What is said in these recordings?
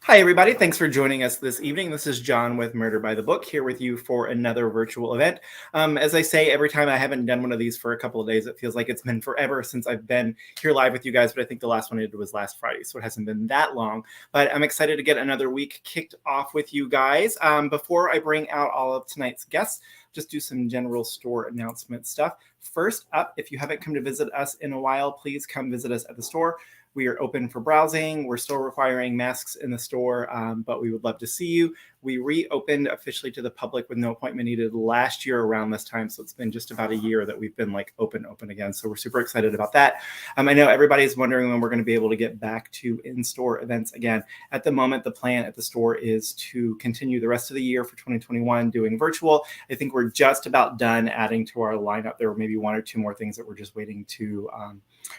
Hi, everybody. Thanks for joining us this evening. This is John with Murder by the Book here with you for another virtual event. As I say, every time I haven't done one of these for a couple of days, it feels like it's been forever since I've been here live with you guys, but I think the last one I did was last Friday, so it hasn't been that long. But I'm excited to get another week kicked off with you guys. Before I bring out all of tonight's guests, just do some general store announcement stuff. First up, if you haven't come to visit us in a while, please come visit us at the store. We are open for browsing. We're still requiring masks in the store, but we would love to see you. We reopened officially to the public with no appointment needed last year around this time. So it's been just about a year that we've been like open again. So we're super excited about that. I know everybody's wondering when we're going to be able to get back to in-store events again. At the moment, the plan at the store is to continue the rest of the year for 2021 doing virtual. I think we're just about done adding to our lineup. There were maybe one or two more things that we're just waiting to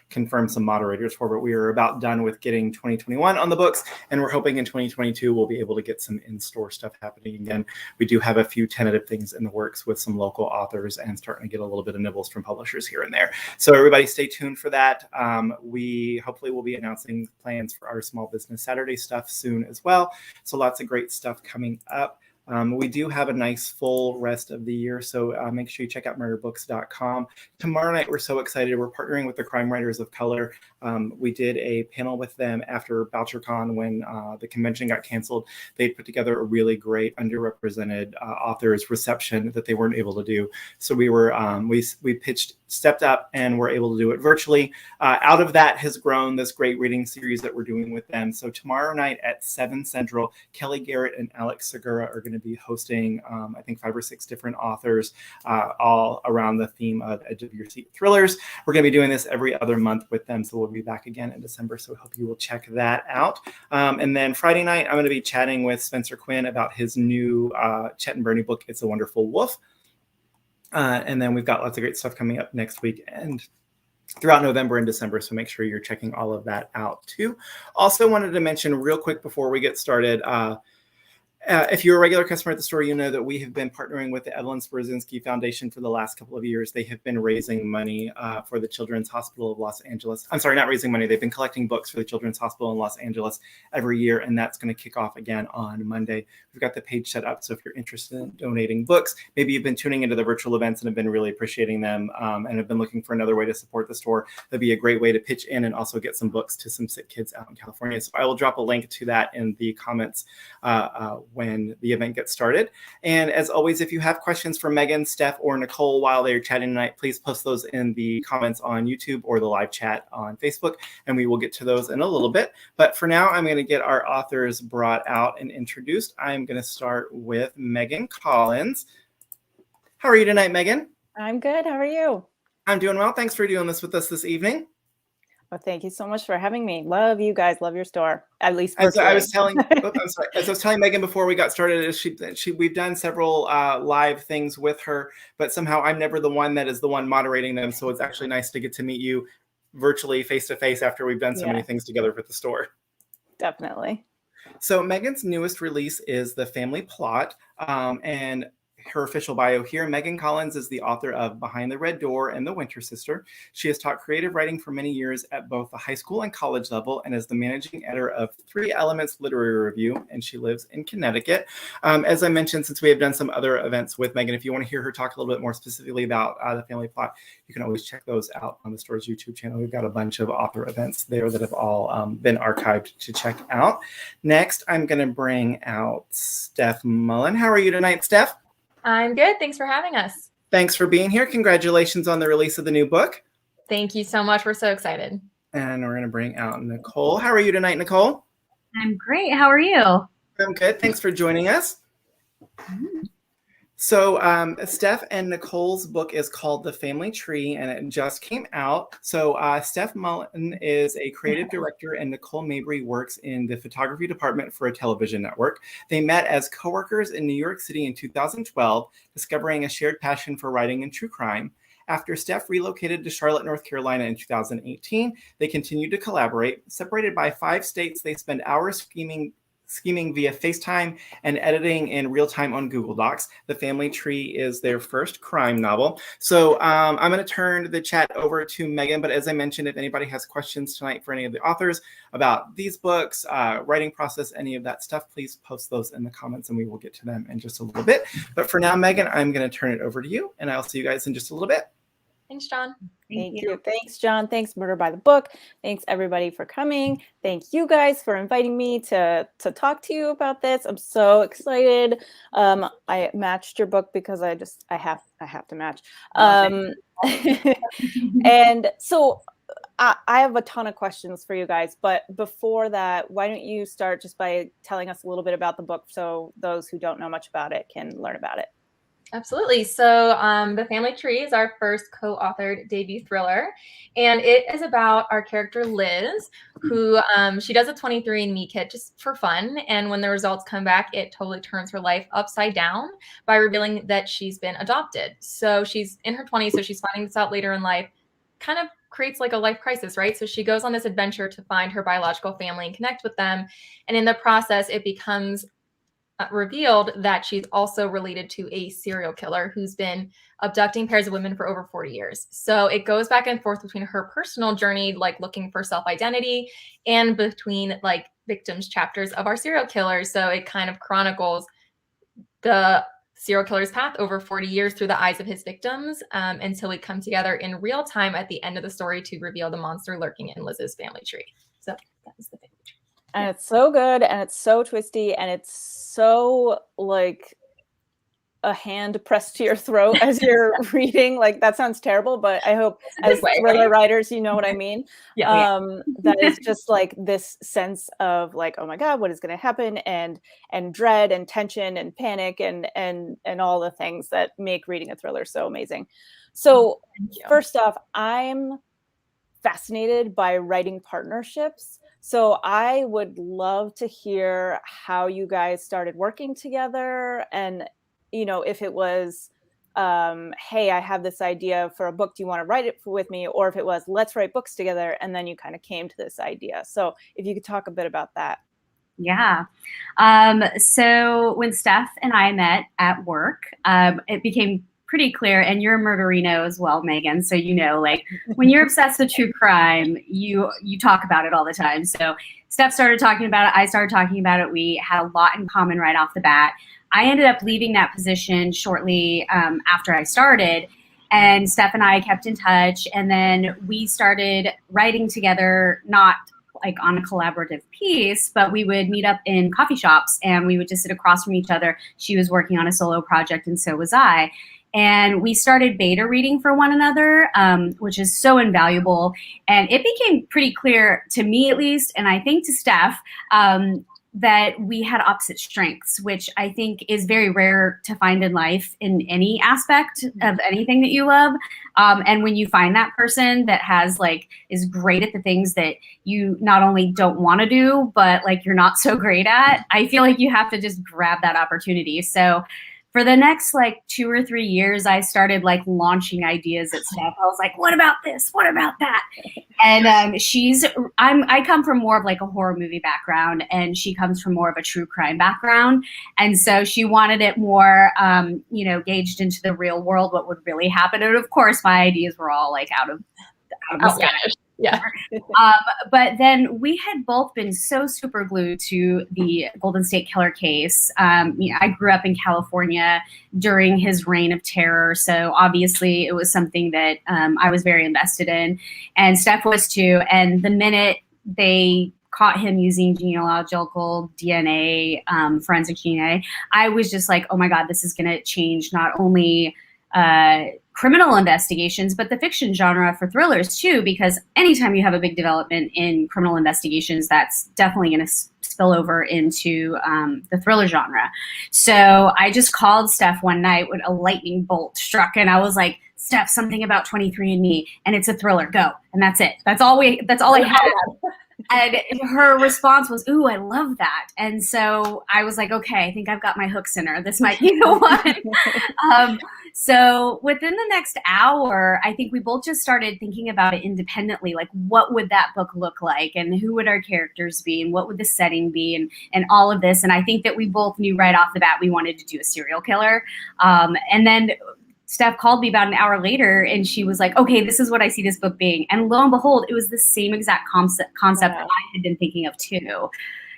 confirm some moderators for, but we are about done with getting 2021 on the books, and we're hoping in 2022 we'll be able to get some in-store stuff happening again. We do have a few tentative things in the works with some local authors and starting to get a little bit of nibbles from publishers here and there. So everybody stay tuned for that. We hopefully will be announcing plans for our Small Business Saturday stuff soon as well. So lots of great stuff coming up. We do have a nice full rest of the year, so make sure you check out murderbooks.com. Tomorrow night, we're so excited. We're partnering with the Crime Writers of Color. We did a panel with them after BoucherCon when the convention got canceled. They put together a really great underrepresented authors reception that they weren't able to do. So we stepped up and were able to do it virtually. Out of that has grown this great reading series that we're doing with them. So tomorrow night at 7 Central, Kelly Garrett and Alex Segura are going to be hosting, I think, 5 or 6 different authors, all around the theme of edge of your seat thrillers. We're going to be doing this every other month with them, so we'll be back again in December. So I hope you will check that out. And then Friday night, I'm going to be chatting with Spencer Quinn about his new Chet and Bernie book, It's a Wonderful Wolf. And then we've got lots of great stuff coming up next week and throughout November and December, so make sure you're checking all of that out too. Also wanted to mention real quick before we get started, if you're a regular customer at the store, you know that we have been partnering with the Evelyn Sporzinski Foundation for the last couple of years. They have been raising money for the Children's Hospital of Los Angeles. I'm sorry, not raising money. They've been collecting books for the Children's Hospital in Los Angeles every year, and that's going to kick off again on Monday. We've got the page set up, so if you're interested in donating books, maybe you've been tuning into the virtual events and have been really appreciating them and have been looking for another way to support the store, that'd be a great way to pitch in and also get some books to some sick kids out in California. So I will drop a link to that in the comments when the event gets started. And as always, if you have questions for Megan, Steph, or Nicole while they're chatting tonight, please post those in the comments on YouTube or the live chat on Facebook, and we will get to those in a little bit. But for now, I'm going to get our authors brought out and introduced. I'm going to start with Megan Collins. How are you tonight, Megan? I'm good. How are you? I'm doing well. Thanks for doing this with us this evening. Well, thank you so much for having me. Love you guys. Love your store. At least as I was telling Megan before we got started, we've done several live things with her, but somehow I'm never the one that is the one moderating them. So it's actually nice to get to meet you virtually face to face after we've done so many things together with the store. Definitely. So Megan's newest release is The Family Plot, and her official bio here. Megan Collins is the author of Behind the Red Door and The Winter Sister. She has taught creative writing for many years at both the high school and college level and is the managing editor of 3 Elements Literary Review, and she lives in Connecticut. As I mentioned, since we have done some other events with Megan, if you want to hear her talk a little bit more specifically about The Family Plot, you can always check those out on the store's YouTube channel. We've got a bunch of author events there that have all been archived to check out. Next, I'm going to bring out Steph Mullen. How are you tonight, Steph? I'm good. Thanks for having us. Thanks for being here. Congratulations on the release of the new book. Thank you so much. We're so excited. And we're going to bring out Nicole. How are you tonight, Nicole? I'm great. How are you? I'm good. Thanks for joining us. So Steph and Nicole's book is called The Family Tree, and it just came out. So Steph Mullin is a creative director, and Nicole Mabry works in the photography department for a television network. They met as coworkers in New York City in 2012, discovering a shared passion for writing and true crime. After Steph relocated to Charlotte, North Carolina in 2018, they continued to collaborate. Separated by 5 states, they spend hours scheming via FaceTime, and editing in real time on Google Docs. The Family Tree is their first crime novel. So I'm going to turn the chat over to Megan, but as I mentioned, if anybody has questions tonight for any of the authors about these books, writing process, any of that stuff, please post those in the comments and we will get to them in just a little bit. But for now, Megan, I'm going to turn it over to you, and I'll see you guys in just a little bit. Thanks, John. Thank you. Thanks, John. Thanks, Murder by the Book. Thanks, everybody, for coming. Thank you guys for inviting me to talk to you about this. I'm so excited. I matched your book because I have to match. And so I have a ton of questions for you guys, but before that, why don't you start just by telling us a little bit about the book so those who don't know much about it can learn about it. Absolutely. So The Family Tree is our first co-authored debut thriller, and it is about our character Liz, who she does a 23andMe kit just for fun, and when the results come back, it totally turns her life upside down by revealing that she's been adopted. So she's in her 20s, so she's finding this out later in life, kind of creates like a life crisis, right? So she goes on this adventure to find her biological family and connect with them, and in the process, it becomes revealed that she's also related to a serial killer who's been abducting pairs of women for over 40 years. So it goes back and forth between her personal journey, like looking for self-identity, and between like victims chapters of our serial killers. So it kind of chronicles the serial killer's path over 40 years through the eyes of his victims until we come together in real time at the end of the story to reveal the monster lurking in Liz's family tree. So that is the family tree. And it's so good, and it's so twisty, and it's so like a hand pressed to your throat as you're reading. Like, that sounds terrible, but I hope as thriller writers, you know what I mean? That is just like this sense of like, oh my God, what is going to happen? And dread and tension and panic and all the things that make reading a thriller so amazing. So first off, I'm fascinated by writing partnerships. So I would love to hear how you guys started working together, and, you know, if it was, hey, I have this idea for a book, do you want to write it with me? Or if it was, let's write books together, and then you kind of came to this idea. So if you could talk a bit about that. Yeah. So when Steph and I met at work, it became pretty clear, and you're a murderino as well, Megan. So, you know, like when you're obsessed with true crime, you talk about it all the time. So Steph started talking about it. I started talking about it. We had a lot in common right off the bat. I ended up leaving that position shortly after I started, and Steph and I kept in touch. And then we started writing together, not like on a collaborative piece, but we would meet up in coffee shops and we would just sit across from each other. She was working on a solo project and so was I. And we started beta reading for one another, which is so invaluable. And it became pretty clear to me, at least, and I think to Steph, that we had opposite strengths, which I think is very rare to find in life in any aspect of anything that you love. And when you find that person that has is great at the things that you not only don't want to do, but you're not so great at, I feel like you have to just grab that opportunity. So for the next 2 or 3 years, I started launching ideas at Steph. I was like, what about this? What about that? And I come from more of a horror movie background, and she comes from more of a true crime background. And so she wanted it more, gauged into the real world, what would really happen. And of course, my ideas were all out of the sky. Yeah. But then we had both been so super glued to the Golden State Killer case. I grew up in California during his reign of terror. So obviously it was something that I was very invested in, and Steph was too. And the minute they caught him using genealogical DNA, forensic DNA, I was just like, oh my God, this is going to change not only criminal investigations, but the fiction genre for thrillers too, because anytime you have a big development in criminal investigations, that's definitely going to spill over into the thriller genre. So I just called Steph one night when a lightning bolt struck, and I was like, Steph, something about 23andMe, and it's a thriller, go. And that's it. That's all I had. And her response was, ooh, I love that. And so I was like, okay, I think I've got my hooks in her. This might be the one. So within the next hour, I think we both just started thinking about it independently. Like, what would that book look like, and who would our characters be, and what would the setting be, and all of this. And I think that we both knew right off the bat we wanted to do a serial killer. And then Steph called me about an hour later, and she was like, okay, this is what I see this book being. And lo and behold, it was the same exact concept that I had been thinking of too.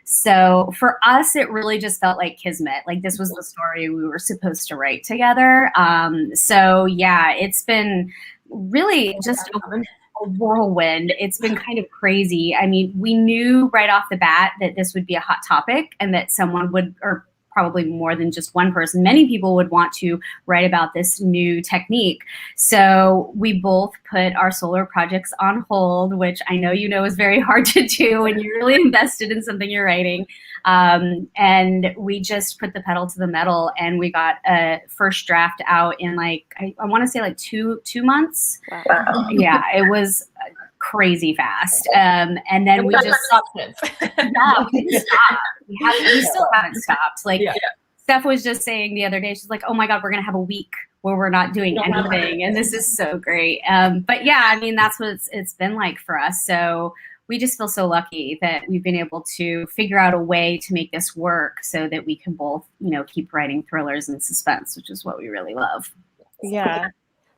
So for us, it really just felt like kismet. Like, this was the story we were supposed to write together. So yeah, it's been really just a whirlwind. It's been kind of crazy. I mean, we knew right off the bat that this would be a hot topic, and that someone would, or probably more than just one person, many people would want to write about this new technique. So we both put our solar projects on hold, which I know you know is very hard to do when you're really invested in something you're writing. And we just put the pedal to the metal, and we got a first draft out in like, I want to say like two months. Wow. Yeah, it was crazy fast. And then we just stopped since. Yeah, we didn't stop. We still haven't stopped. Like, Steph was just saying the other day, she's like, oh my God, we're going to have a week where we're not doing anything. And this is so great. But yeah, I mean, that's what it's been like for us. So we just feel so lucky that we've been able to figure out a way to make this work so that we can both, you know, keep writing thrillers and suspense, which is what we really love. Yeah.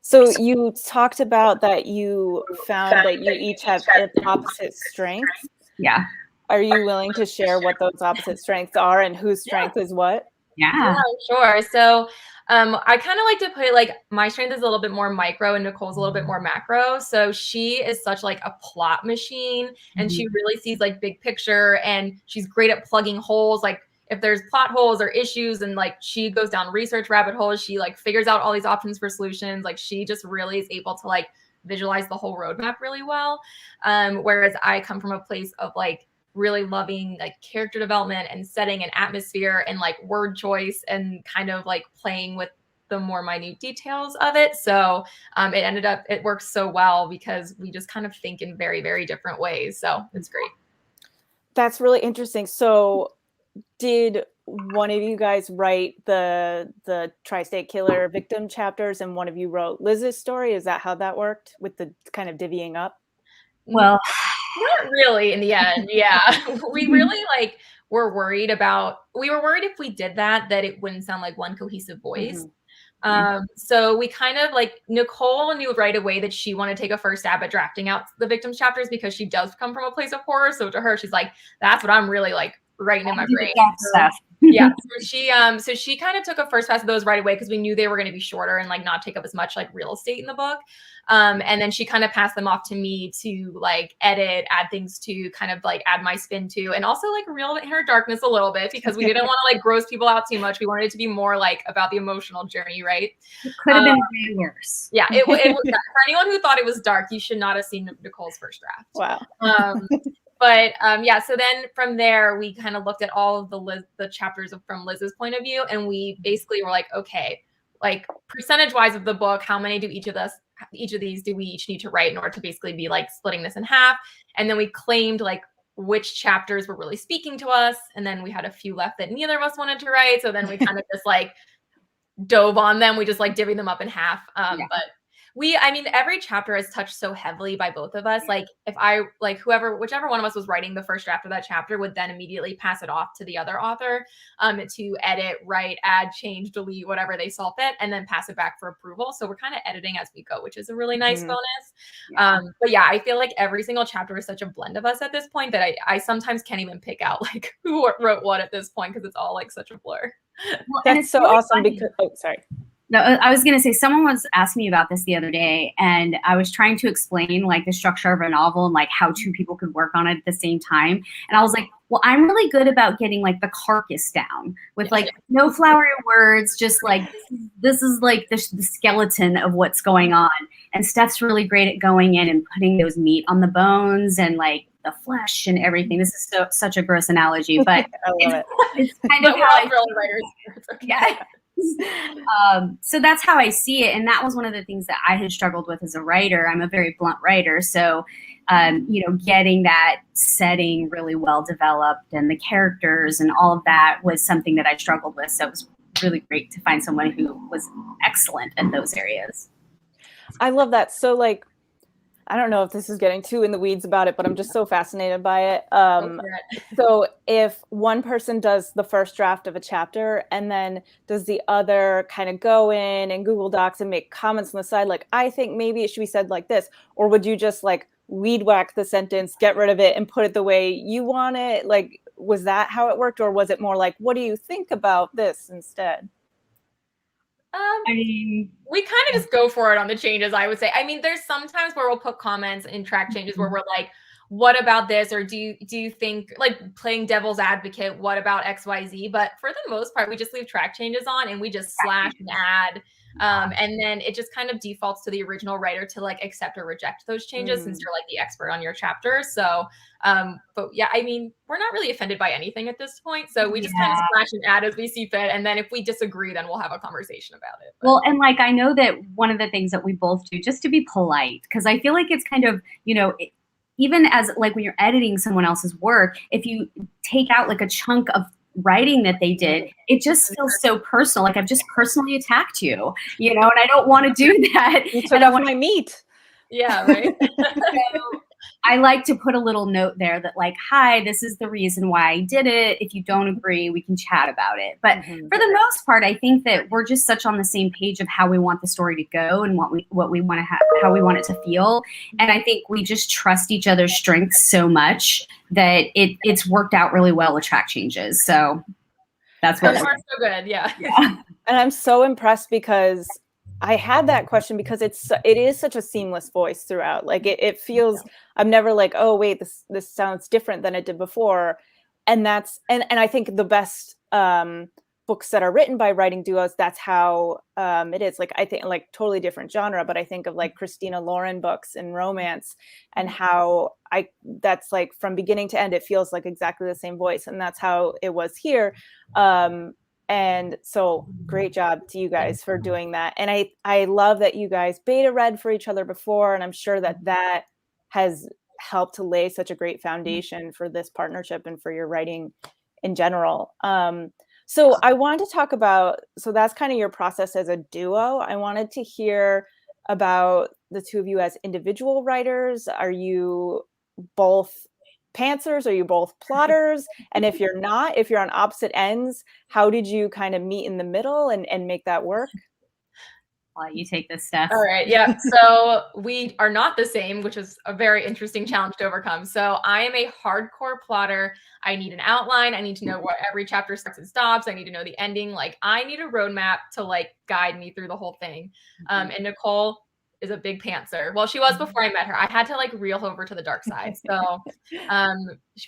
So you talked about that you found that you each have opposite strengths. Yeah. Are you willing to share what those opposite strengths are and whose strength is what? Yeah, sure. So I kind of like to put it like my strength is a little bit more micro and Nicole's a little bit more macro. So she is such like a plot machine, and she really sees like big picture, and she's great at plugging holes. Like, if there's plot holes or issues, and like she goes down research rabbit holes, she like figures out all these options for solutions. Like, she just really is able to like visualize the whole roadmap really well. Whereas I come from a place of like really loving like character development and setting and atmosphere and like word choice and kind of like playing with the more minute details of it. So it works so well because we just kind of think in very, very different ways. So it's great. That's really interesting. So did one of you guys write the tri-state killer victim chapters and one of you wrote Liz's story? Is that how that worked with the kind of divvying up? Well, not really in the end. Yeah. We really like were worried if we did that it wouldn't sound like one cohesive voice. So we kind of like, Nicole knew right away that she wanted to take a first stab at drafting out the victims chapters because she does come from a place of horror. So to her, she's like, that's what I'm really like writing in my brain. Yeah. So she kind of took a first pass of those right away because we knew they were going to be shorter and like not take up as much like real estate in the book. And then she kind of passed them off to me to like edit, add things to, kind of like add my spin to, and also like reel in her darkness a little bit because we didn't want to like gross people out too much. We wanted it to be more like about the emotional journey, right? It could have been way worse. Yeah, it was. For anyone who thought it was dark, you should not have seen Nicole's first draft. Wow. But yeah, so then from there, we kind of looked at all of the chapters from Liz's point of view, and we basically were like, okay, like percentage-wise of the book, how many do each of these do we each need to write in order to basically be like splitting this in half? And then we claimed like which chapters were really speaking to us, and then we had a few left that neither of us wanted to write. So then we kind of just like dove on them. We just like divvied them up in half. But I mean, every chapter is touched so heavily by both of us. Like if I like whichever one of us was writing the first draft of that chapter would then immediately pass it off to the other author to edit, write, add, change, delete, whatever they saw fit, and then pass it back for approval. So we're kind of editing as we go, which is a really nice bonus. But yeah, I feel like every single chapter is such a blend of us at this point that I sometimes can't even pick out like who wrote what at this point because it's all like such a blur. Well, That's so really awesome because sorry. No, I was going to say, someone was asking me about this the other day, and I was trying to explain like the structure of a novel and like how two people could work on it at the same time. And I was like, well, I'm really good about getting like the carcass down with like no flowery words, just like this is like the skeleton of what's going on. And Steph's really great at going in and putting those meat on the bones and like the flesh and everything. This is such a gross analogy, but I love it. It's kind of how writers. Yeah. So that's how I see it. And that was one of the things that I had struggled with as a writer. I'm a very blunt writer. So, getting that setting really well developed and the characters and all of that was something that I struggled with. So it was really great to find someone who was excellent in those areas. I love that. So like, I don't know if this is getting too in the weeds about it, but I'm just so fascinated by it. So if one person does the first draft of a chapter and then does the other kind of go in and Google Docs and make comments on the side, like, I think maybe it should be said like this, or would you just like weed whack the sentence, get rid of it and put it the way you want it? Like, was that how it worked? Or was it more like, what do you think about this instead? I mean, we kind of just go for it on the changes, I would say. I mean, there's sometimes where we'll put comments in track changes where we're like, what about this? Or do you think, like playing devil's advocate, what about XYZ? But for the most part, we just leave track changes on and we just slash and add. And then it just kind of defaults to the original writer to like accept or reject those changes since you're like the expert on your chapter. So, but yeah, I mean, we're not really offended by anything at this point. So we just kind of slash and add as we see fit. And then if we disagree, then we'll have a conversation about it. But. Well, and like, I know that one of the things that we both do just to be polite, because I feel like it's kind of, even as like when you're editing someone else's work, if you take out like a chunk of writing that they did, it just feels so personal. Like I've just personally attacked you, and I don't want to do that. You took off my meat. Yeah, right. So I like to put a little note there that like, hi, this is the reason why I did it. If you don't agree, we can chat about it. But for the most part, I think that we're just such on the same page of how we want the story to go and what we want to have, how we want it to feel. And I think we just trust each other's strengths so much that it's worked out really well with track changes. So that's what. So good. Yeah. And I'm so impressed because I had that question because it is such a seamless voice throughout. Like it feels, I'm never like, oh wait, this sounds different than it did before. And that's, and I think the best books that are written by writing duos, that's how it is. Like, I think like totally different genre, but I think of like Christina Lauren books and romance and how that's like from beginning to end, it feels like exactly the same voice. And that's how it was here. And so great job to you guys for doing that. And I love that you guys beta read for each other before. And I'm sure that has helped to lay such a great foundation for this partnership and for your writing in general. So I wanted to talk about, so that's kind of your process as a duo. I wanted to hear about the two of you as individual writers. Are you both pantsers? Are you both plotters? And if you're not, if you're on opposite ends, how did you kind of meet in the middle and make that work? Well, you take this, Steph. All right. Yeah. So we are not the same, which is a very interesting challenge to overcome. So I am a hardcore plotter. I need an outline. I need to know what every chapter starts and stops. I need to know the ending. Like I need a roadmap to like guide me through the whole thing. And Nicole is a big pantser. Well, she was before I met her. I had to like reel her over to the dark side. So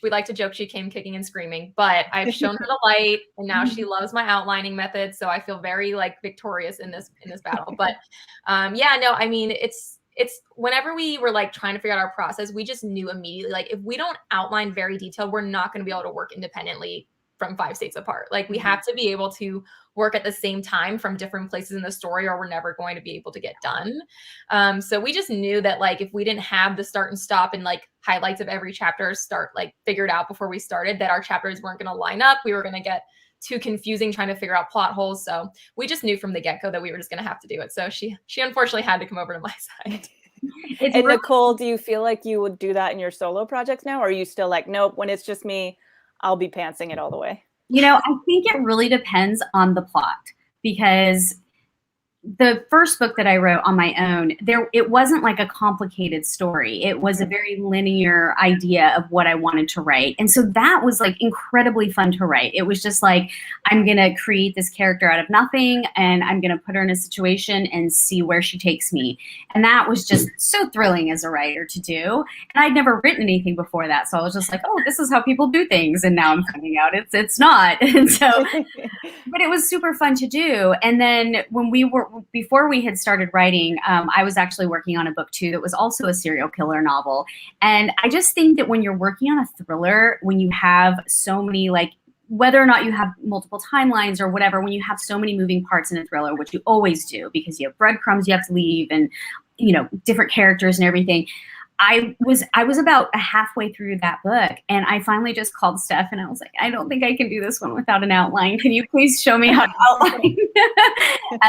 we like to joke she came kicking and screaming, but I've shown her the light and now she loves my outlining method. So I feel very like victorious in this battle. But yeah, no, I mean, it's whenever we were like trying to figure out our process, we just knew immediately, like if we don't outline very detailed, we're not going to be able to work independently from 5 states apart. Like we have to be able to work at the same time from different places in the story or we're never going to be able to get done. So we just knew that like if we didn't have the start and stop and like highlights of every chapter start like figured out before we started, that our chapters weren't going to line up. We were going to get too confusing trying to figure out plot holes. So we just knew from the get-go that we were just going to have to do it. So she unfortunately had to come over to my side. And Nicole, do you feel like you would do that in your solo projects now? Or are you still like, nope, when it's just me, I'll be pantsing it all the way? I think it really depends on the plot, because the first book that I wrote on my own, it wasn't like a complicated story. It was a very linear idea of what I wanted to write. And so that was like incredibly fun to write. It was just like, I'm going to create this character out of nothing and I'm going to put her in a situation and see where she takes me. And that was just so thrilling as a writer to do. And I'd never written anything before that. So I was just like, oh, this is how people do things. And now I'm finding out it's not. And so, but it was super fun to do. And then before we had started writing, I was actually working on a book too that was also a serial killer novel. And I just think that when you're working on a thriller, when you have so many, like, whether or not you have multiple timelines or whatever, when you have so many moving parts in a thriller, which you always do because you have breadcrumbs you have to leave and, different characters and everything, I was about halfway through that book, and I finally just called Steph, and I was like, I don't think I can do this one without an outline. Can you please show me how to outline?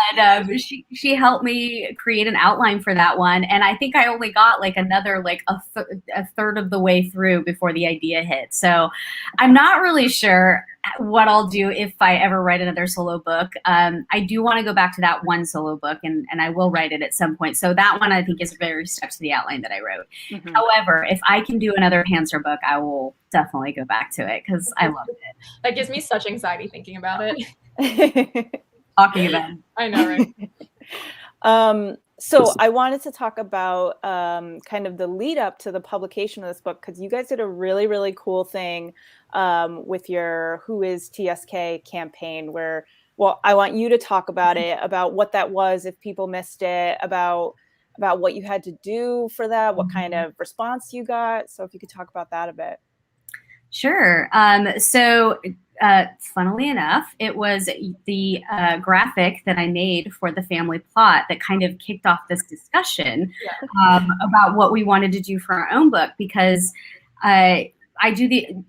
And she helped me create an outline for that one, and I think I only got like another like a third of the way through before the idea hit. So I'm not really sure what I'll do if I ever write another solo book. I do want to go back to that one solo book, and I will write it at some point. So that one I think is very stuck to the outline that I wrote. Mm-hmm. However, if I can do another Pantser book, I will definitely go back to it because I loved it. That gives me such anxiety thinking about it. Talking about it. I know, right? So I wanted to talk about kind of the lead up to the publication of this book, because you guys did a really, really cool thing with your Who is TSK campaign where, well, I want you to talk about it, about what that was, if people missed it, about what you had to do for that, what kind of response you got. So if you could talk about that a bit. Sure. So funnily enough, it was the graphic that I made for the family plot that kind of kicked off this discussion about what we wanted to do for our own book, because I do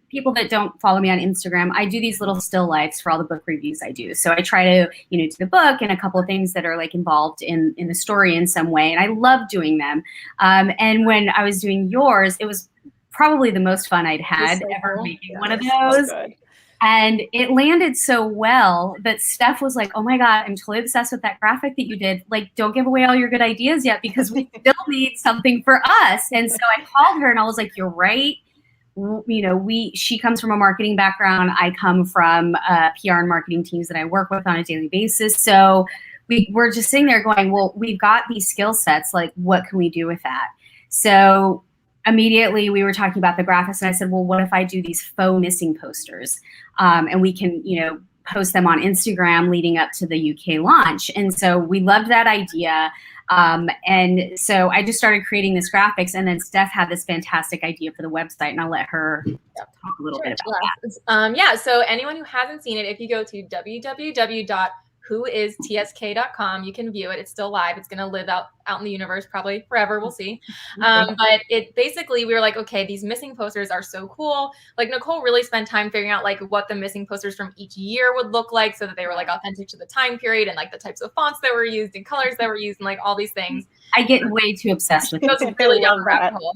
people that don't follow me on Instagram, I do these little still lifes for all the book reviews I do. So I try to, do the book and a couple of things that are like involved in the story in some way. And I love doing them. And when I was doing yours, it was probably the most fun I'd had ever making one of those. And it landed so well that Steph was like, oh my God, I'm totally obsessed with that graphic that you did. Like, don't give away all your good ideas yet, because we still need something for us. And so I called her and I was like, you're right. She comes from a marketing background. I come from PR and marketing teams that I work with on a daily basis. So we're just sitting there going, well, we've got these skill sets. Like, what can we do with that? So immediately we were talking about the graphics, and I said, well, what if I do these faux missing posters? And we can, post them on Instagram leading up to the UK launch. And so we loved that idea. And so I just started creating this graphics, and then Steph had this fantastic idea for the website, and I'll let her talk a little bit about that. So anyone who hasn't seen it, if you go to www.whoistsk.com, you can view it. It's still live. It's going to live out in the universe probably forever. We'll see. But it basically, we were like, okay, these missing posters are so cool. Like, Nicole really spent time figuring out like what the missing posters from each year would look like, so that they were like authentic to the time period, and like the types of fonts that were used and colors that were used and like all these things. I get way too obsessed with it. Really young rabbit hole.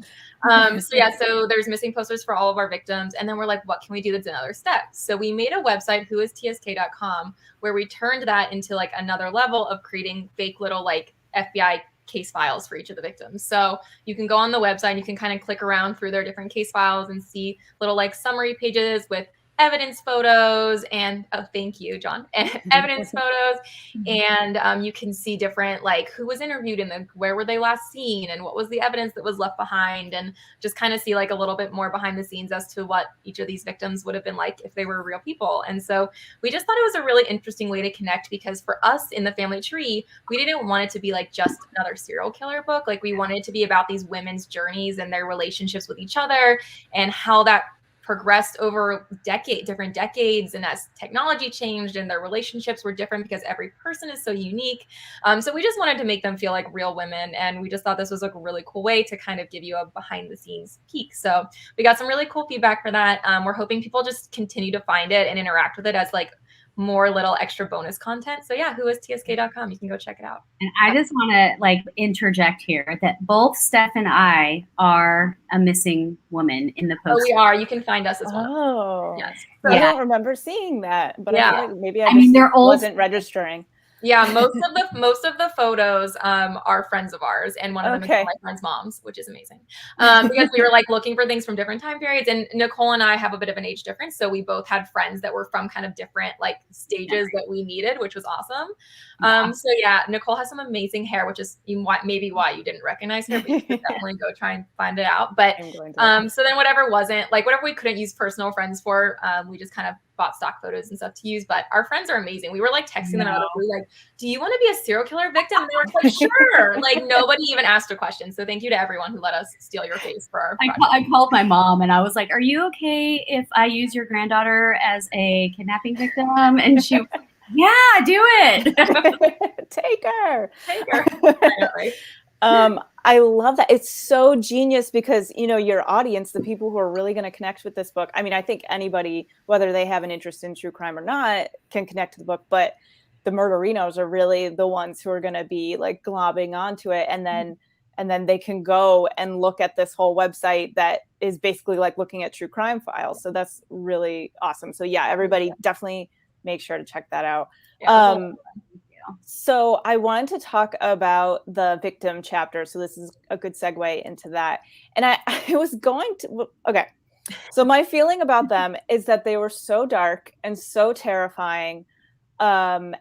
So there's missing posters for all of our victims. And then we're like, what can we do that's another step? So we made a website, whoistsk.com, where we turned that into like another level of creating fake little like FBI case files for each of the victims. So you can go on the website and you can kind of click around through their different case files and see little like summary pages with evidence photos and thank you, John, evidence photos. And you can see different, like, who was interviewed and where were they last seen and what was the evidence that was left behind, and just kind of see like a little bit more behind the scenes as to what each of these victims would have been like if they were real people. And so we just thought it was a really interesting way to connect, because for us in the family tree, we didn't want it to be like just another serial killer book. Like, we wanted it to be about these women's journeys and their relationships with each other, and how that progressed over different decades, and as technology changed and their relationships were different, because every person is so unique. So we just wanted to make them feel like real women, and we just thought this was like a really cool way to kind of give you a behind the scenes peek. So we got some really cool feedback for that. We're hoping people just continue to find it and interact with it as like more little extra bonus content. So yeah, whoistsk.com, you can go check it out. And I just want to like interject here that both Steph and I are a missing woman in the post. Oh, we are. You can find us as well. Oh, yes. So I don't remember seeing that, but I feel like maybe I wasn't registering. Yeah, most of the photos are friends of ours, and one of them is my friend's mom's, which is amazing. Because we were like looking for things from different time periods, and Nicole and I have a bit of an age difference, so we both had friends that were from kind of different like stages that we needed, which was awesome. So yeah, Nicole has some amazing hair, which is maybe why you didn't recognize her, but you should definitely go try and find it out. But so then whatever we couldn't use personal friends for, we just kind of bought stock photos and stuff to use. But our friends are amazing. We were like texting them out of the blue, like, do you want to be a serial killer victim? And they were like, sure. Like, nobody even asked a question. So thank you to everyone who let us steal your face for our I called my mom and I was like, are you okay if I use your granddaughter as a kidnapping victim? And she, yeah, do it. Take her. Take her. I love that. It's so genius because, you know, your audience, the people who are really going to connect with this book. I mean, I think anybody, whether they have an interest in true crime or not, can connect to the book, but the murderinos are really the ones who are going to be like globbing onto it. And then they can go and look at this whole website that is basically like looking at true crime files. So that's really awesome. So yeah, everybody definitely make sure to check that out. Yeah, so I wanted to talk about the victim chapter. So this is a good segue into that. And I was going to, okay. So my feeling about them is that they were so dark and so terrifying, and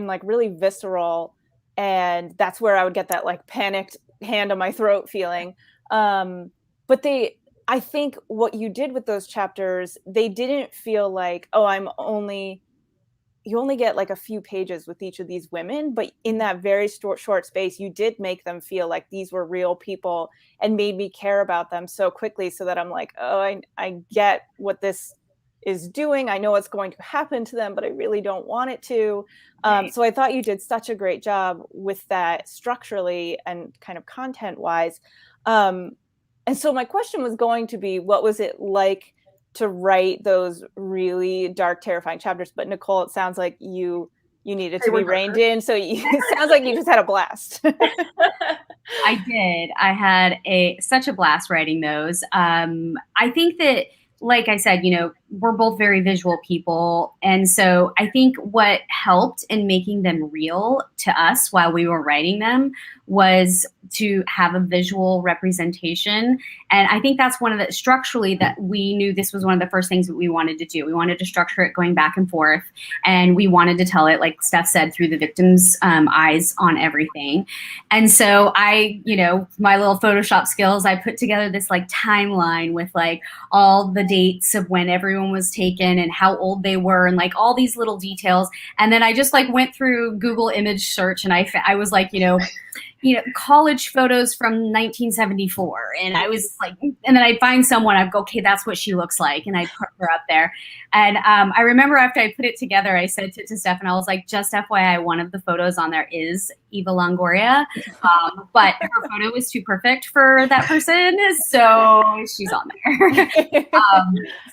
like really visceral. And that's where I would get that like panicked hand on my throat feeling. But I think what you did with those chapters, they didn't feel like, oh, you only get like a few pages with each of these women, but in that very short space, you did make them feel like these were real people and made me care about them so quickly, so that I'm like, oh, I get what this is doing. I know what's going to happen to them, but I really don't want it to. So I thought you did such a great job with that structurally and kind of content wise. And so my question was going to be, what was it like to write those really dark, terrifying chapters? But Nicole, it sounds like you needed to be reined in. So it sounds like you just had a blast. I did. I had such a blast writing those. I think that, like I said, you know, we're both very visual people. And so I think what helped in making them real to us while we were writing them was to have a visual representation. And I think that's one of the, structurally, that we knew this was one of the first things that we wanted to do. We wanted to structure it going back and forth. And we wanted to tell it, like Steph said, through the victim's eyes on everything. And so you know, my little Photoshop skills, I put together this like timeline with like all the dates of when everyone was taken and how old they were and like all these little details. And then I just like went through Google image search and I was like, you know, college photos from 1974. And I was like, and then I'd find someone, I'd go, okay, that's what she looks like. And I'd put her up there. And I remember after I put it together, I said to Steph, and I was like, just FYI, one of the photos on there is Eva Longoria. But her photo was too perfect for that person. So she's on there.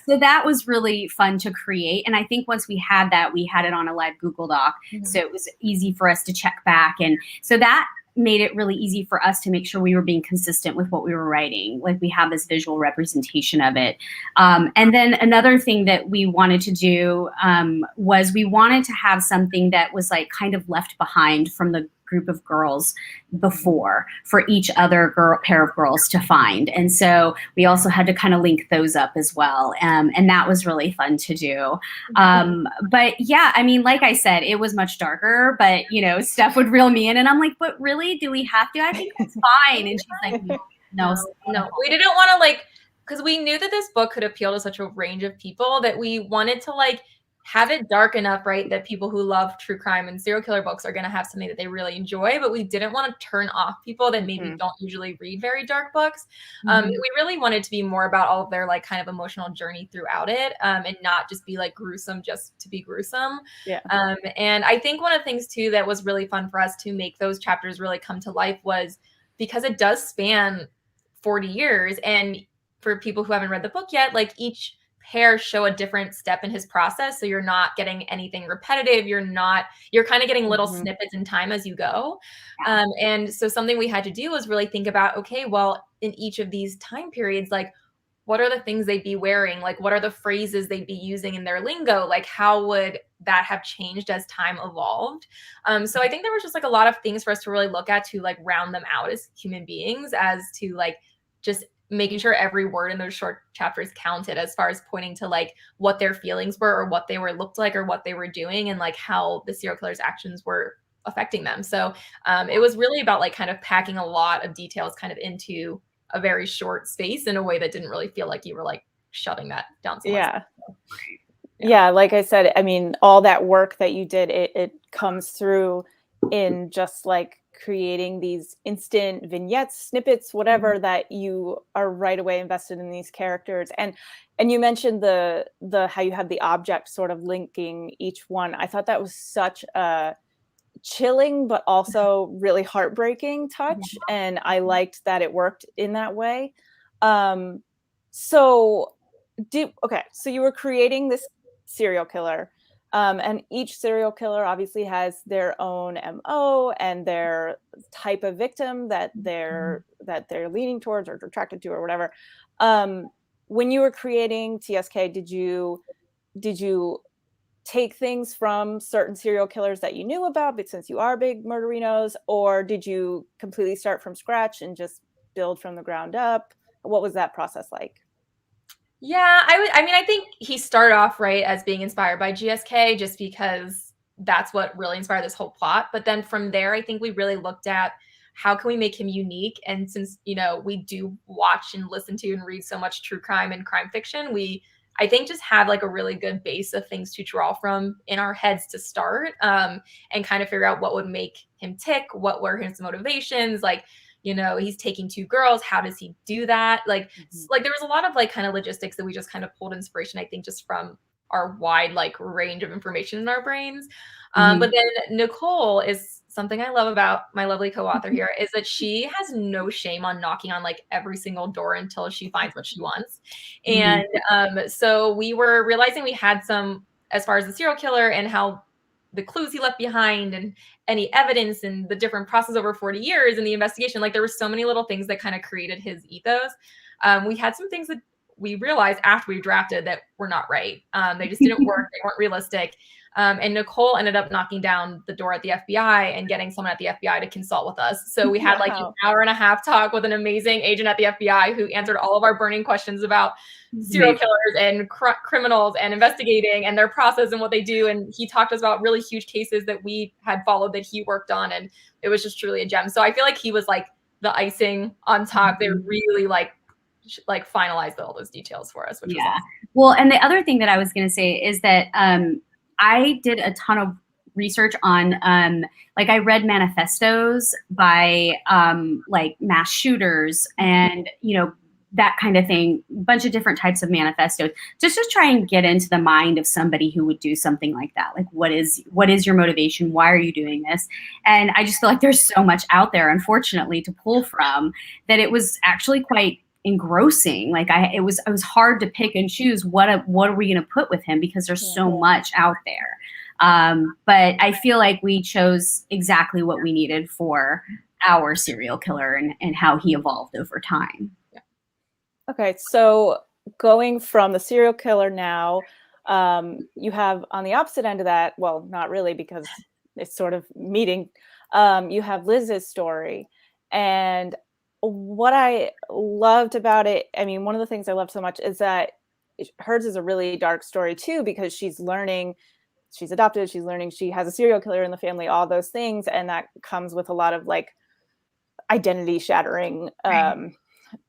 So that was really fun to create. And I think once we had that, we had it on a live Google Doc. Mm-hmm. So it was easy for us to check back. And so that made it really easy for us to make sure we were being consistent with what we were writing. Like we have this visual representation of it. And then another thing that we wanted to do was we wanted to have something that was like kind of left behind from the group of girls before for each other pair of girls to find. And so we also had to kind of link those up as well. And that was really fun to do. But yeah, I mean, like I said, it was much darker, but you know, Steph would reel me in and I'm like, but really, do we have to? I think it's fine. And she's like, no, we didn't want to like, because we knew that this book could appeal to such a range of people that we wanted to like have it dark enough, right, that people who love true crime and serial killer books are going to have something that they really enjoy, but we didn't want to turn off people that maybe don't usually read very dark books. We really wanted to be more about all of their like kind of emotional journey throughout it, and not just be like gruesome just to be gruesome. Yeah. And I think one of the things too that was really fun for us to make those chapters really come to life was because it does span 40 years. And for people who haven't read the book yet, like each pair show a different step in his process. So you're not getting anything repetitive. You're kind of getting little snippets in time as you go. And so something we had to do was really think about, okay, well, in each of these time periods, like what are the things they'd be wearing? Like, what are the phrases they'd be using in their lingo? Like, how would that have changed as time evolved? So I think there was just like a lot of things for us to really look at to like round them out as human beings, as to like just making sure every word in those short chapters counted as far as pointing to like what their feelings were or what they looked like or what they were doing and like how the serial killer's actions were affecting them. So it was really about like kind of packing a lot of details kind of into a very short space in a way that didn't really feel like you were like shoving that down someone's throat. Yeah, like I said, I mean, all that work that you did, it comes through in just like creating these instant vignettes, snippets, whatever, that you are right away invested in these characters. And you mentioned the how you have the object sort of linking each one. I thought that was such a chilling but also really heartbreaking touch, and I liked that it worked in that way. So you were creating this serial killer, and each serial killer obviously has their own MO and their type of victim that they're leaning towards or attracted to or whatever. When you were creating TSK, did you take things from certain serial killers that you knew about, but since you are big murderinos, or did you completely start from scratch and just build from the ground up? What was that process like? Yeah, I think he started off right as being inspired by GSK just because that's what really inspired this whole plot. But then from there, I think we really looked at how can we make him unique. And since, we do watch and listen to and read so much true crime and crime fiction, I think just had like a really good base of things to draw from in our heads to start, and kind of figure out what would make him tick, what were his motivations, like, he's taking two girls. How does he do that? Like there was a lot of like kind of logistics that we just kind of pulled inspiration, I think, just from our wide like range of information in our brains. But then Nicole is something I love about my lovely co-author here is that she has no shame on knocking on like every single door until she finds what she wants. And so we were realizing we had some, as far as the serial killer and how the clues he left behind and any evidence and the different process over 40 years in the investigation, like there were so many little things that kind of created his ethos. We had some things that we realized after we drafted that were not right. They just didn't work. They weren't realistic. And Nicole ended up knocking down the door at the FBI and getting someone at the FBI to consult with us. So we had like an hour and a half talk with an amazing agent at the FBI who answered all of our burning questions about serial killers and criminals and investigating and their process and what they do. And he talked to us about really huge cases that we had followed that he worked on. And it was just truly a gem. So I feel like he was like the icing on top. They really like finalized all those details for us, which was awesome. Well, and the other thing that I was going to say is that I did a ton of research on, I read manifestos by like mass shooters and, that kind of thing, a bunch of different types of manifestos, just to try and get into the mind of somebody who would do something like that. Like, what is your motivation? Why are you doing this? And I just feel like there's so much out there, unfortunately, to pull from that it was actually quite engrossing. Like it was hard to pick and choose what are we going to put with him because there's so much out there. But I feel like we chose exactly what we needed for our serial killer and how he evolved over time. Yeah. Okay, so going from the serial killer now, you have on the opposite end of that, well, not really because it's sort of meeting, you have Liz's story. And what I loved about it, I mean, one of the things I loved so much is that hers is a really dark story too, because she's learning, she's adopted, she's learning she has a serial killer in the family, all those things. And that comes with a lot of like identity shattering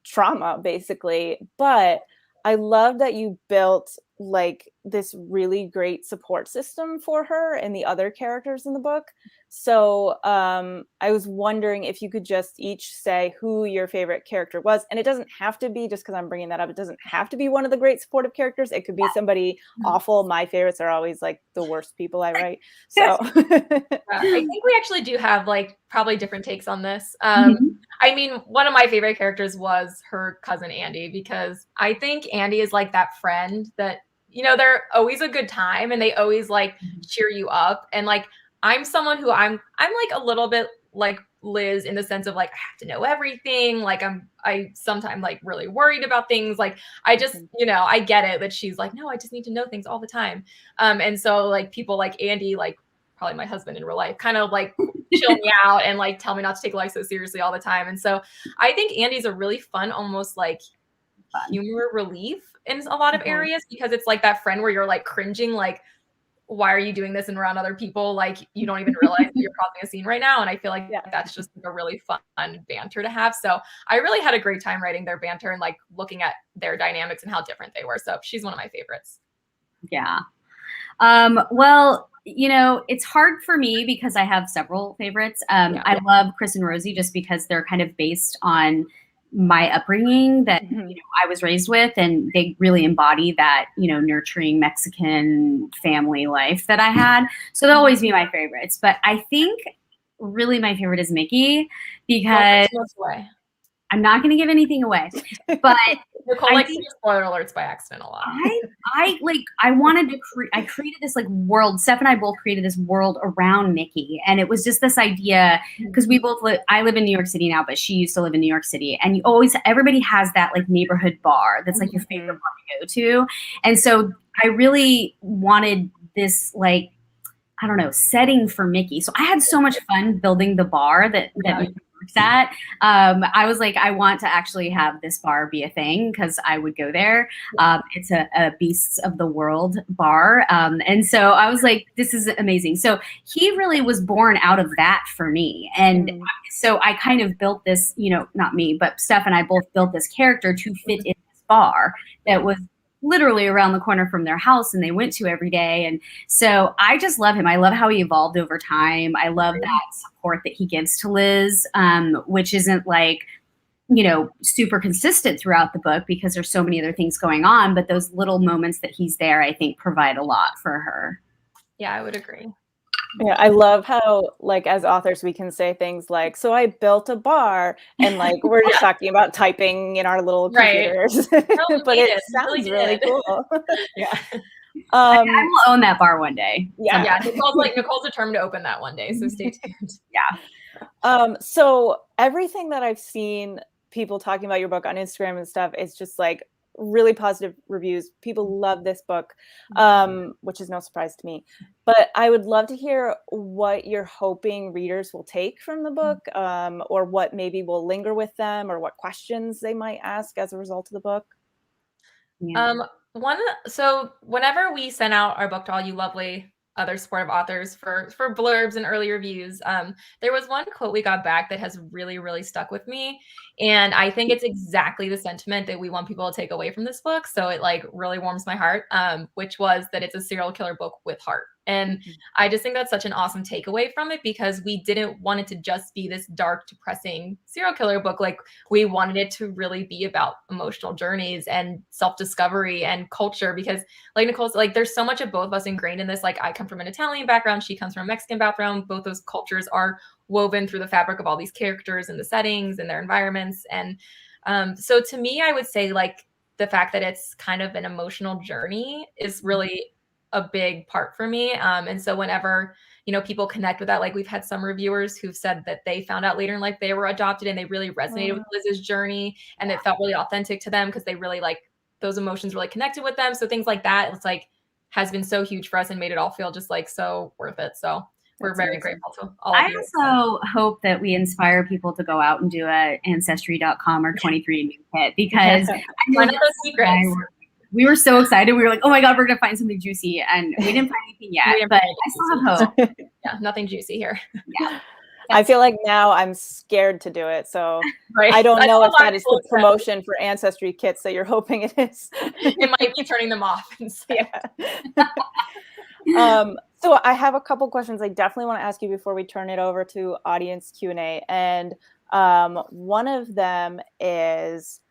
trauma, basically. But I love that you built like this really great support system for her and the other characters in the book. So I was wondering if you could just each say who your favorite character was. And it doesn't have to be, just because I'm bringing that up, it doesn't have to be one of the great supportive characters. It could be somebody awful. My favorites are always like the worst people I write. So I think we actually do have like probably different takes on this. I mean, one of my favorite characters was her cousin Andy, because I think Andy is like that friend that, they're always a good time and they always like cheer you up. And like, I'm someone who I'm like a little bit like Liz in the sense of like, I have to know everything. Like I sometimes like really worried about things. Like I just, I get it that she's like, no, I just need to know things all the time. And so like people like Andy, like probably my husband in real life, kind of like chill me out and like tell me not to take life so seriously all the time. And so I think Andy's a really fun, almost like humor relief in a lot of areas, because it's like that friend where you're like cringing, like, why are you doing this and around other people? Like you don't even realize that you're causing a scene right now. And I feel like that's just a really fun banter to have. So I really had a great time writing their banter and like looking at their dynamics and how different they were. So she's one of my favorites. Yeah. Well, it's hard for me because I have several favorites. I love Chris and Rosie just because they're kind of based on my upbringing that Mhm. I was raised with, and they really embody that nurturing Mexican family life that I had. So they'll always be my favorites. But I think really my favorite is Mickey, because Away. I'm not going to give anything away, but Nicole likes to do spoiler alerts by accident a lot. I wanted to I created this like world. Steph and I both created this world around Mickey, and it was just this idea, because we both I live in New York City now, but she used to live in New York City, and everybody has that like neighborhood bar that's like your favorite bar to go to, and so I really wanted this like, I don't know, setting for Mickey. So I had so much fun building the bar that Mickey works at. I was like, I want to actually have this bar be a thing, because I would go there. It's a Beasts of the World bar. And so I was like, this is amazing. So he really was born out of that for me. And so I kind of built this, not me, but Steph and I both built this character to fit in this bar that was literally around the corner from their house and they went to every day. And so I just love him. I love how he evolved over time. I love that support that he gives to Liz, which isn't like, super consistent throughout the book because there's so many other things going on. But those little moments that he's there, I think, provide a lot for her. Yeah, I would agree. Yeah, I love how, like, as authors, we can say things like, so I built a bar, and like we're just talking about typing in our little computers, but it sounds really cool. Yeah. I will own that bar one day. Yeah. Nicole's determined to open that one day, so stay tuned. Yeah. So everything that I've seen people talking about your book on Instagram and stuff is just like really positive reviews. People love this book, which is no surprise to me. But I would love to hear what you're hoping readers will take from the book, or what maybe will linger with them, or what questions they might ask as a result of the book. Yeah. So whenever we sent out our book to all you lovely other supportive authors for blurbs and early reviews, there was one quote we got back that has really, really stuck with me. And I think it's exactly the sentiment that we want people to take away from this book. So it like really warms my heart, which was that it's a serial killer book with heart. And I just think that's such an awesome takeaway from it, because we didn't want it to just be this dark, depressing serial killer book. Like, we wanted it to really be about emotional journeys and self-discovery and culture, because like Nicole's like, there's so much of both of us ingrained in this. Like, I come from an Italian background. She comes from a Mexican background. Both those cultures are woven through the fabric of all these characters and the settings and their environments. And so to me, I would say like the fact that it's kind of an emotional journey is really a big part for me. And so whenever, people connect with that, like we've had some reviewers who've said that they found out later in life they were adopted and they really resonated with Liz's journey, and it felt really authentic to them because they really like those emotions really connected with them. So things like that, it's like has been so huge for us and made it all feel just like so worth it. So we're very grateful to all of you. I also hope that we inspire people to go out and do a Ancestry.com or 23andMe kit, because One of those secrets. We were so excited. We were like, oh my God, we're going to find something juicy. And we didn't find anything yet, but I still have hope. Yeah, nothing juicy here. Yeah. I feel like now I'm scared to do it. So I don't know if that is the promotion for Ancestry kits that you're hoping it is. It might be turning them off. So I have a couple questions I definitely want to ask you before we turn it over to audience Q&A. And one of them is,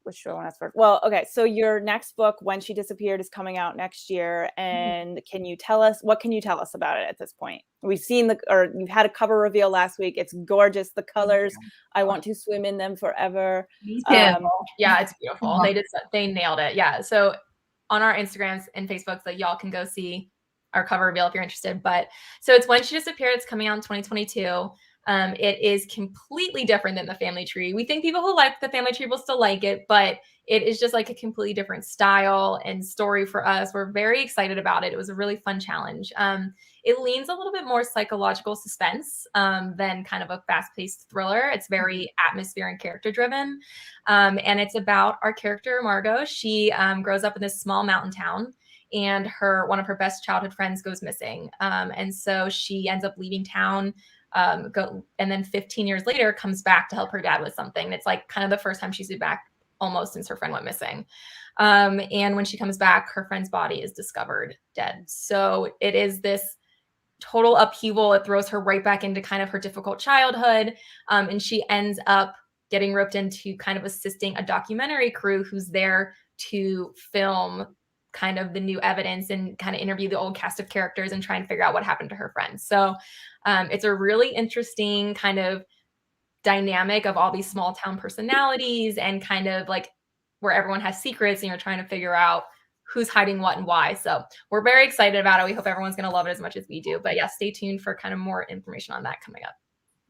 which do I want to ask first? Well, okay. So your next book, When She Disappeared, is coming out next year. And can you tell us about it at this point? We've seen you've had a cover reveal last week. It's gorgeous. The colors, I want to swim in them forever. Me too. Yeah, it's beautiful. They nailed it. Yeah. So on our Instagrams and Facebooks, that y'all can go see our cover reveal if you're interested. But so it's When She Disappeared. It's coming out in 2022. It is completely different than The Family Tree. We think people who like The Family Tree will still like it, but it is just like a completely different style and story for us. We're very excited about it. It was a really fun challenge. It leans a little bit more psychological suspense than kind of a fast-paced thriller. It's very atmosphere and character driven. And it's about our character, Margot. She grows up in this small mountain town, and one of her best childhood friends goes missing. And so she ends up leaving town, and then 15 years later comes back to help her dad with something. And it's like kind of the first time she's been back almost since her friend went missing. And when she comes back, her friend's body is discovered dead. So it is this total upheaval. It throws her right back into kind of her difficult childhood. And she ends up getting roped into kind of assisting a documentary crew who's there to film kind of the new evidence and kind of interview the old cast of characters and try and figure out what happened to her friends. So it's a really interesting kind of dynamic of all these small town personalities and kind of like where everyone has secrets and you're trying to figure out who's hiding what and why. So we're very excited about it. We hope everyone's going to love it as much as we do. But yeah, stay tuned for kind of more information on that coming up.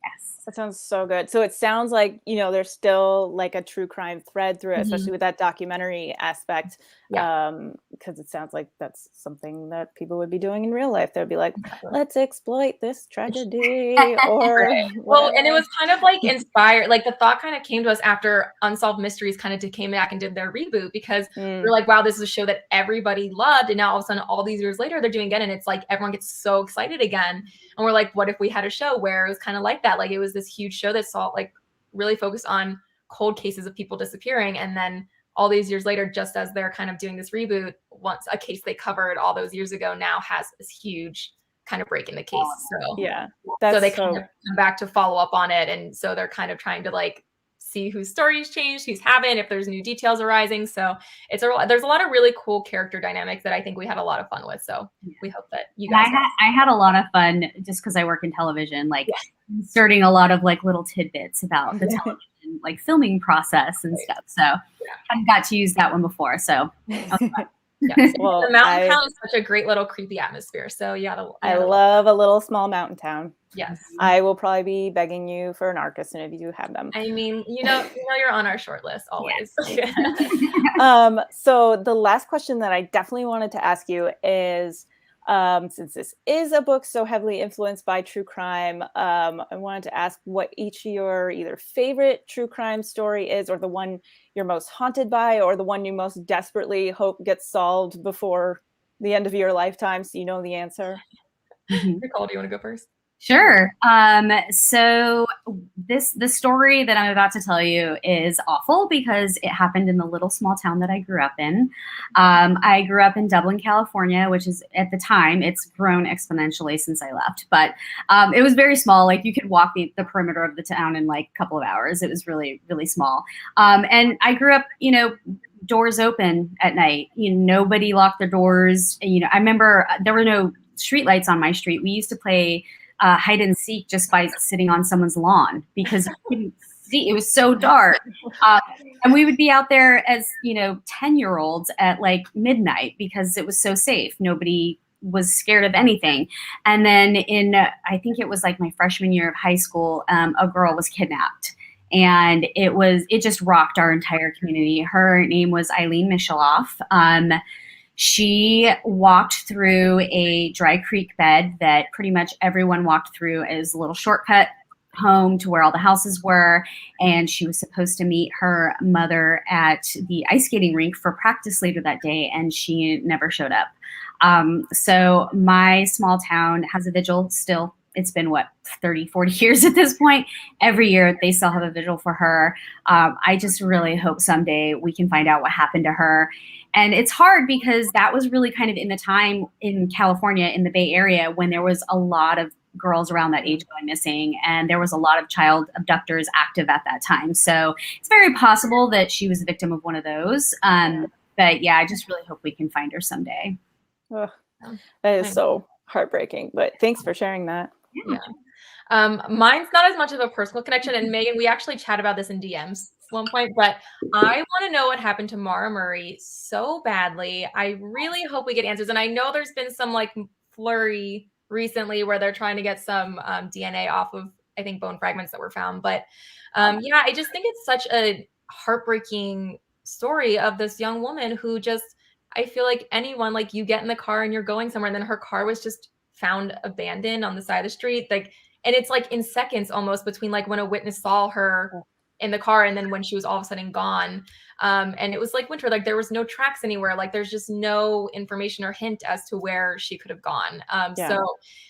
Yes. That sounds so good. So it sounds like, there's still like a true crime thread through it, especially with that documentary aspect. Because it sounds like that's something that people would be doing in real life. They'd be like, let's exploit this tragedy or well, and it was kind of like inspired, like the thought kind of came to us after Unsolved Mysteries kind of came back and did their reboot, because we're like, wow, this is a show that everybody loved. And now all of a sudden, all these years later, they're doing it again. And it's like, everyone gets so excited again. And we're like, what if we had a show where it was kind of like that? Like it was this huge show that saw like really focused on cold cases of people disappearing. And then all these years later, just as they're kind of doing this reboot, once a case they covered all those years ago now has this huge kind of break in the case. So yeah, so they kind of come back to follow up on it. And so they're kind of trying to like see whose story's changed, who's haven't, if there's new details arising. So there's a lot of really cool character dynamics that I think we had a lot of fun with. So we hope that you guys I had a lot of fun just because I work in television, like inserting a lot of like little tidbits about the television like filming process and stuff. So I haven't got to use that one before. So yes. Well, the mountain town is such a great little creepy atmosphere. So I love a little small mountain town. Yes. I will probably be begging you for an arc as soon as you do have them. I mean, you're on our short list always. So the last question that I definitely wanted to ask you is, since this is a book so heavily influenced by true crime, I wanted to ask what each of your either favorite true crime story is, or the one you're most haunted by, or the one you most desperately hope gets solved before the end of your lifetime, so you know the answer. Nicole, do you want to go first? Sure. So the story that I'm about to tell you is awful because it happened in the little small town that I grew up in. I grew up in Dublin, California, which is at the time, it's grown exponentially since I left, but it was very small. Like you could walk the perimeter of the town in like a couple of hours. It was really, really small. And I grew up, doors open at night. Nobody locked their doors. And, I remember there were no streetlights on my street. We used to play hide and seek just by sitting on someone's lawn because you couldn't see. It was so dark. And we would be out there as, 10-year-olds at like midnight because it was so safe. Nobody was scared of anything. And then I think it was like my freshman year of high school, a girl was kidnapped. And it just rocked our entire community. Her name was Eileen Michaloff. She walked through a dry creek bed that pretty much everyone walked through as a little shortcut home to where all the houses were. And she was supposed to meet her mother at the ice skating rink for practice later that day. And she never showed up. So my small town has a vigil still. It's been 30, 40 years at this point. Every year they still have a vigil for her. I just really hope someday we can find out what happened to her. And it's hard because that was really kind of in the time in California, in the Bay Area, when there was a lot of girls around that age going missing. And there was a lot of child abductors active at that time. So it's very possible that she was a victim of one of those. But yeah, I just really hope we can find her someday. Ugh, that is so heartbreaking, but thanks for sharing that. Yeah. Mine's not as much of a personal connection. And Megan, we actually chat about this in DMs at one point, but I want to know what happened to Mara Murray so badly. I really hope we get answers. And I know there's been some like flurry recently where they're trying to get some DNA off of, I think, bone fragments that were found. But yeah, I just think it's such a heartbreaking story of this young woman who just, I feel like anyone, like you get in the car and you're going somewhere and then her car was just found abandoned on the side of the street. Like, and it's like in seconds almost between like when a witness saw her in the car and then when she was all of a sudden gone. And it was like winter, like there was no tracks anywhere. Like there's just no information or hint as to where she could have gone. So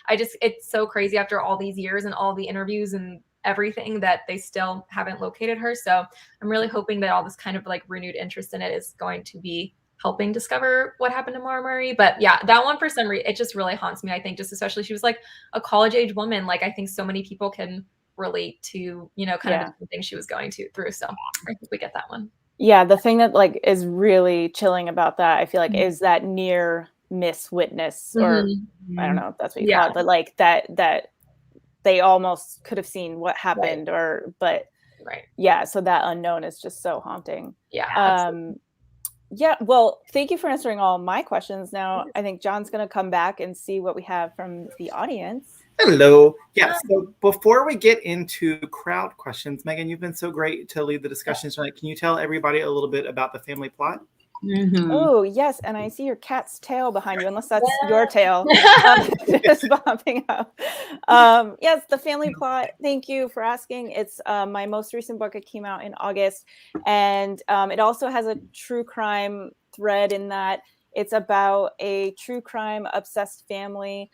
it's so crazy after all these years and all the interviews and everything that they still haven't located her. So I'm really hoping that all this kind of like renewed interest in it is going to be helping discover what happened to Mara Murray. But yeah, that one for some reason, it just really haunts me. I think just especially she was like a college age woman. Like I think so many people can relate to, you know, kind of the things she was going through. So I think we get that one. Yeah, the thing that like is really chilling about that, I feel like, is that near miss witness, or I don't know if that's what you call it, but like that they almost could have seen what happened, but yeah, so that unknown is just so haunting. Yeah, well, thank you for answering all my questions. Now I think John's gonna come back and see what we have from the audience. Hello. Yeah, so before we get into crowd questions, Megan, you've been so great to lead the discussion tonight. Can you tell everybody a little bit about the family plot? Oh, yes, and I see your cat's tail behind you, unless that's your tail just popping up. Yes, the family plot, thank you for asking. It's my most recent book. It came out in August, and it also has a true crime thread in that. It's about a true crime obsessed family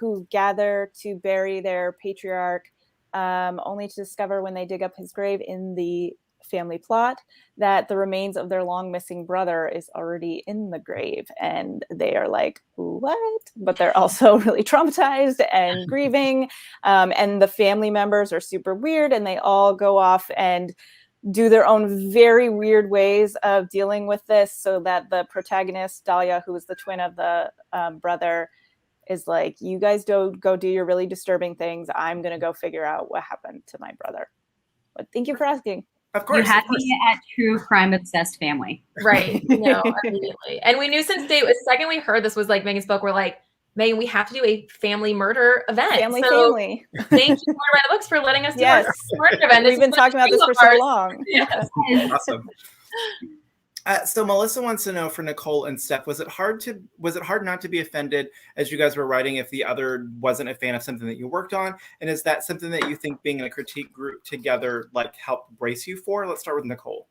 who gather to bury their patriarch, only to discover when they dig up his grave in the family plot that the remains of their long missing brother is already in the grave, and they are like, what? But they're also really traumatized and grieving, and the family members are super weird, and they all go off and do their own very weird ways of dealing with this, so that the protagonist, Dahlia, who is the twin of the brother, is like, you guys go do your really disturbing things. I'm going to go figure out what happened to my brother. But thank you for asking. Of course. You had me at true crime obsessed family. Right. No, immediately. And we knew since the second we heard this was like Megan's book, we're like, Megan, we have to do a family murder event. Family. Thank you, Write the Books, for letting us do our murder event. We've been talking about this for so long. Yes. Awesome. So Melissa wants to know, for Nicole and Steph, was it hard not to be offended as you guys were writing if the other wasn't a fan of something that you worked on? And is that something that you think being in a critique group together like helped brace you for? Let's start with Nicole.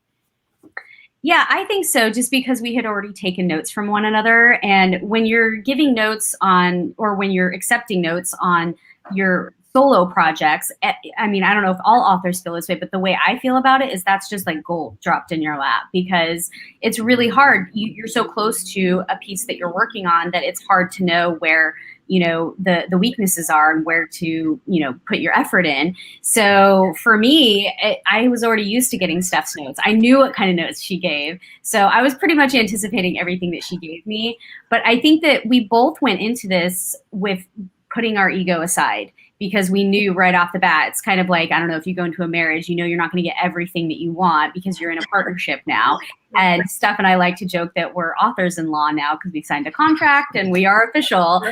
Yeah, I think so, just because we had already taken notes from one another. And when you're giving notes on, or when you're accepting notes on your solo projects, I mean, I don't know if all authors feel this way, but the way I feel about it is that's just like gold dropped in your lap, because it's really hard. You're so close to a piece that you're working on that it's hard to know where, you know, the weaknesses are and where to, you know, put your effort in. So for me, I was already used to getting Steph's notes. I knew what kind of notes she gave. So I was pretty much anticipating everything that she gave me. But I think that we both went into this with putting our ego aside, because we knew right off the bat, it's kind of like, I don't know, if you go into a marriage, you know, you're not going to get everything that you want because you're in a partnership now. And Steph and I like to joke that we're authors-in-law now because we've signed a contract and we are official.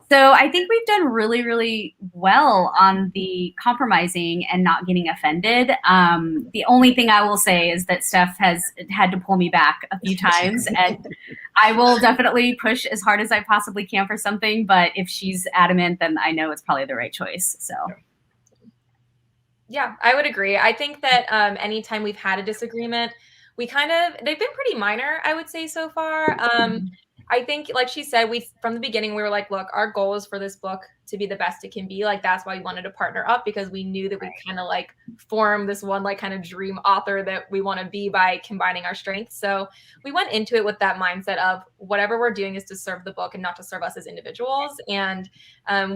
So I think we've done really, really well on the compromising and not getting offended. The only thing I will say is that Steph has had to pull me back a few times, and I will definitely push as hard as I possibly can for something. But if she's adamant, then I know it's probably the right choice. So. Yeah, I would agree. I think that anytime we've had a disagreement, they've been pretty minor, I would say, so far. I think, like she said, from the beginning, we were like, look, our goal is for this book to be the best it can be. Like, that's why we wanted to partner up, because we knew that we kind of like form this one like kind of dream author that we want to be by combining our strengths. So we went into it with that mindset of whatever we're doing is to serve the book and not to serve us as individuals. And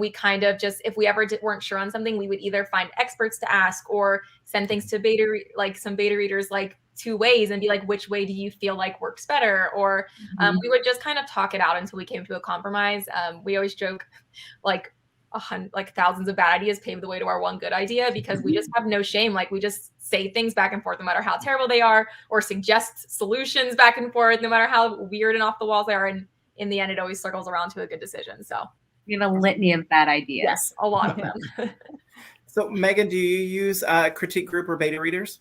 we kind of just, if we ever weren't sure on something, we would either find experts to ask or send things to some beta readers, like 2 ways, and be like, which way do you feel like works better? Or we would just kind of talk it out until we came to a compromise. We always joke like thousands of bad ideas pave the way to our one good idea, because we just have no shame. Like, we just say things back and forth no matter how terrible they are, or suggest solutions back and forth no matter how weird and off the walls they are. And in the end, it always circles around to a good decision. So we have a litany of bad ideas. Yes, a lot of them. So Megan, do you use critique group or beta readers?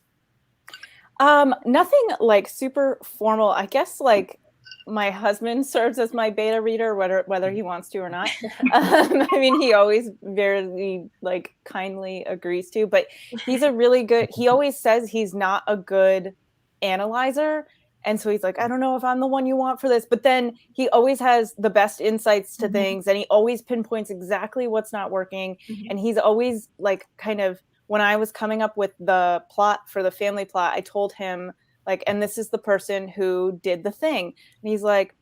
Nothing like super formal. I guess like my husband serves as my beta reader, whether he wants to or not. I mean, he always very like kindly agrees to, but he's a really good, he always says he's not a good analyzer. And so he's like, I don't know if I'm the one you want for this, but then he always has the best insights to things, and he always pinpoints exactly what's not working. And he's always like kind of, when I was coming up with the plot for the family plot, I told him like, and this is the person who did the thing. And he's like,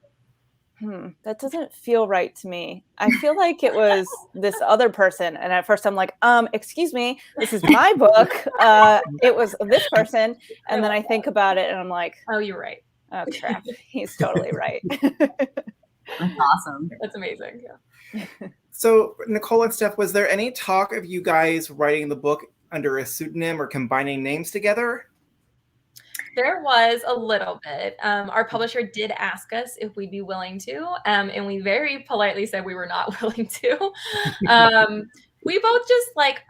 That doesn't feel right to me. I feel like it was this other person. And at first I'm like, excuse me, this is my book. It was this person. And then I think about it and I'm like, oh, you're right. Oh, crap. He's totally right. That's awesome. That's amazing. Yeah. So, Nicole and Steph, was there any talk of you guys writing the book under a pseudonym or combining names together? There was a little bit. Our publisher did ask us if we'd be willing to, and we very politely said we were not willing to. We both just like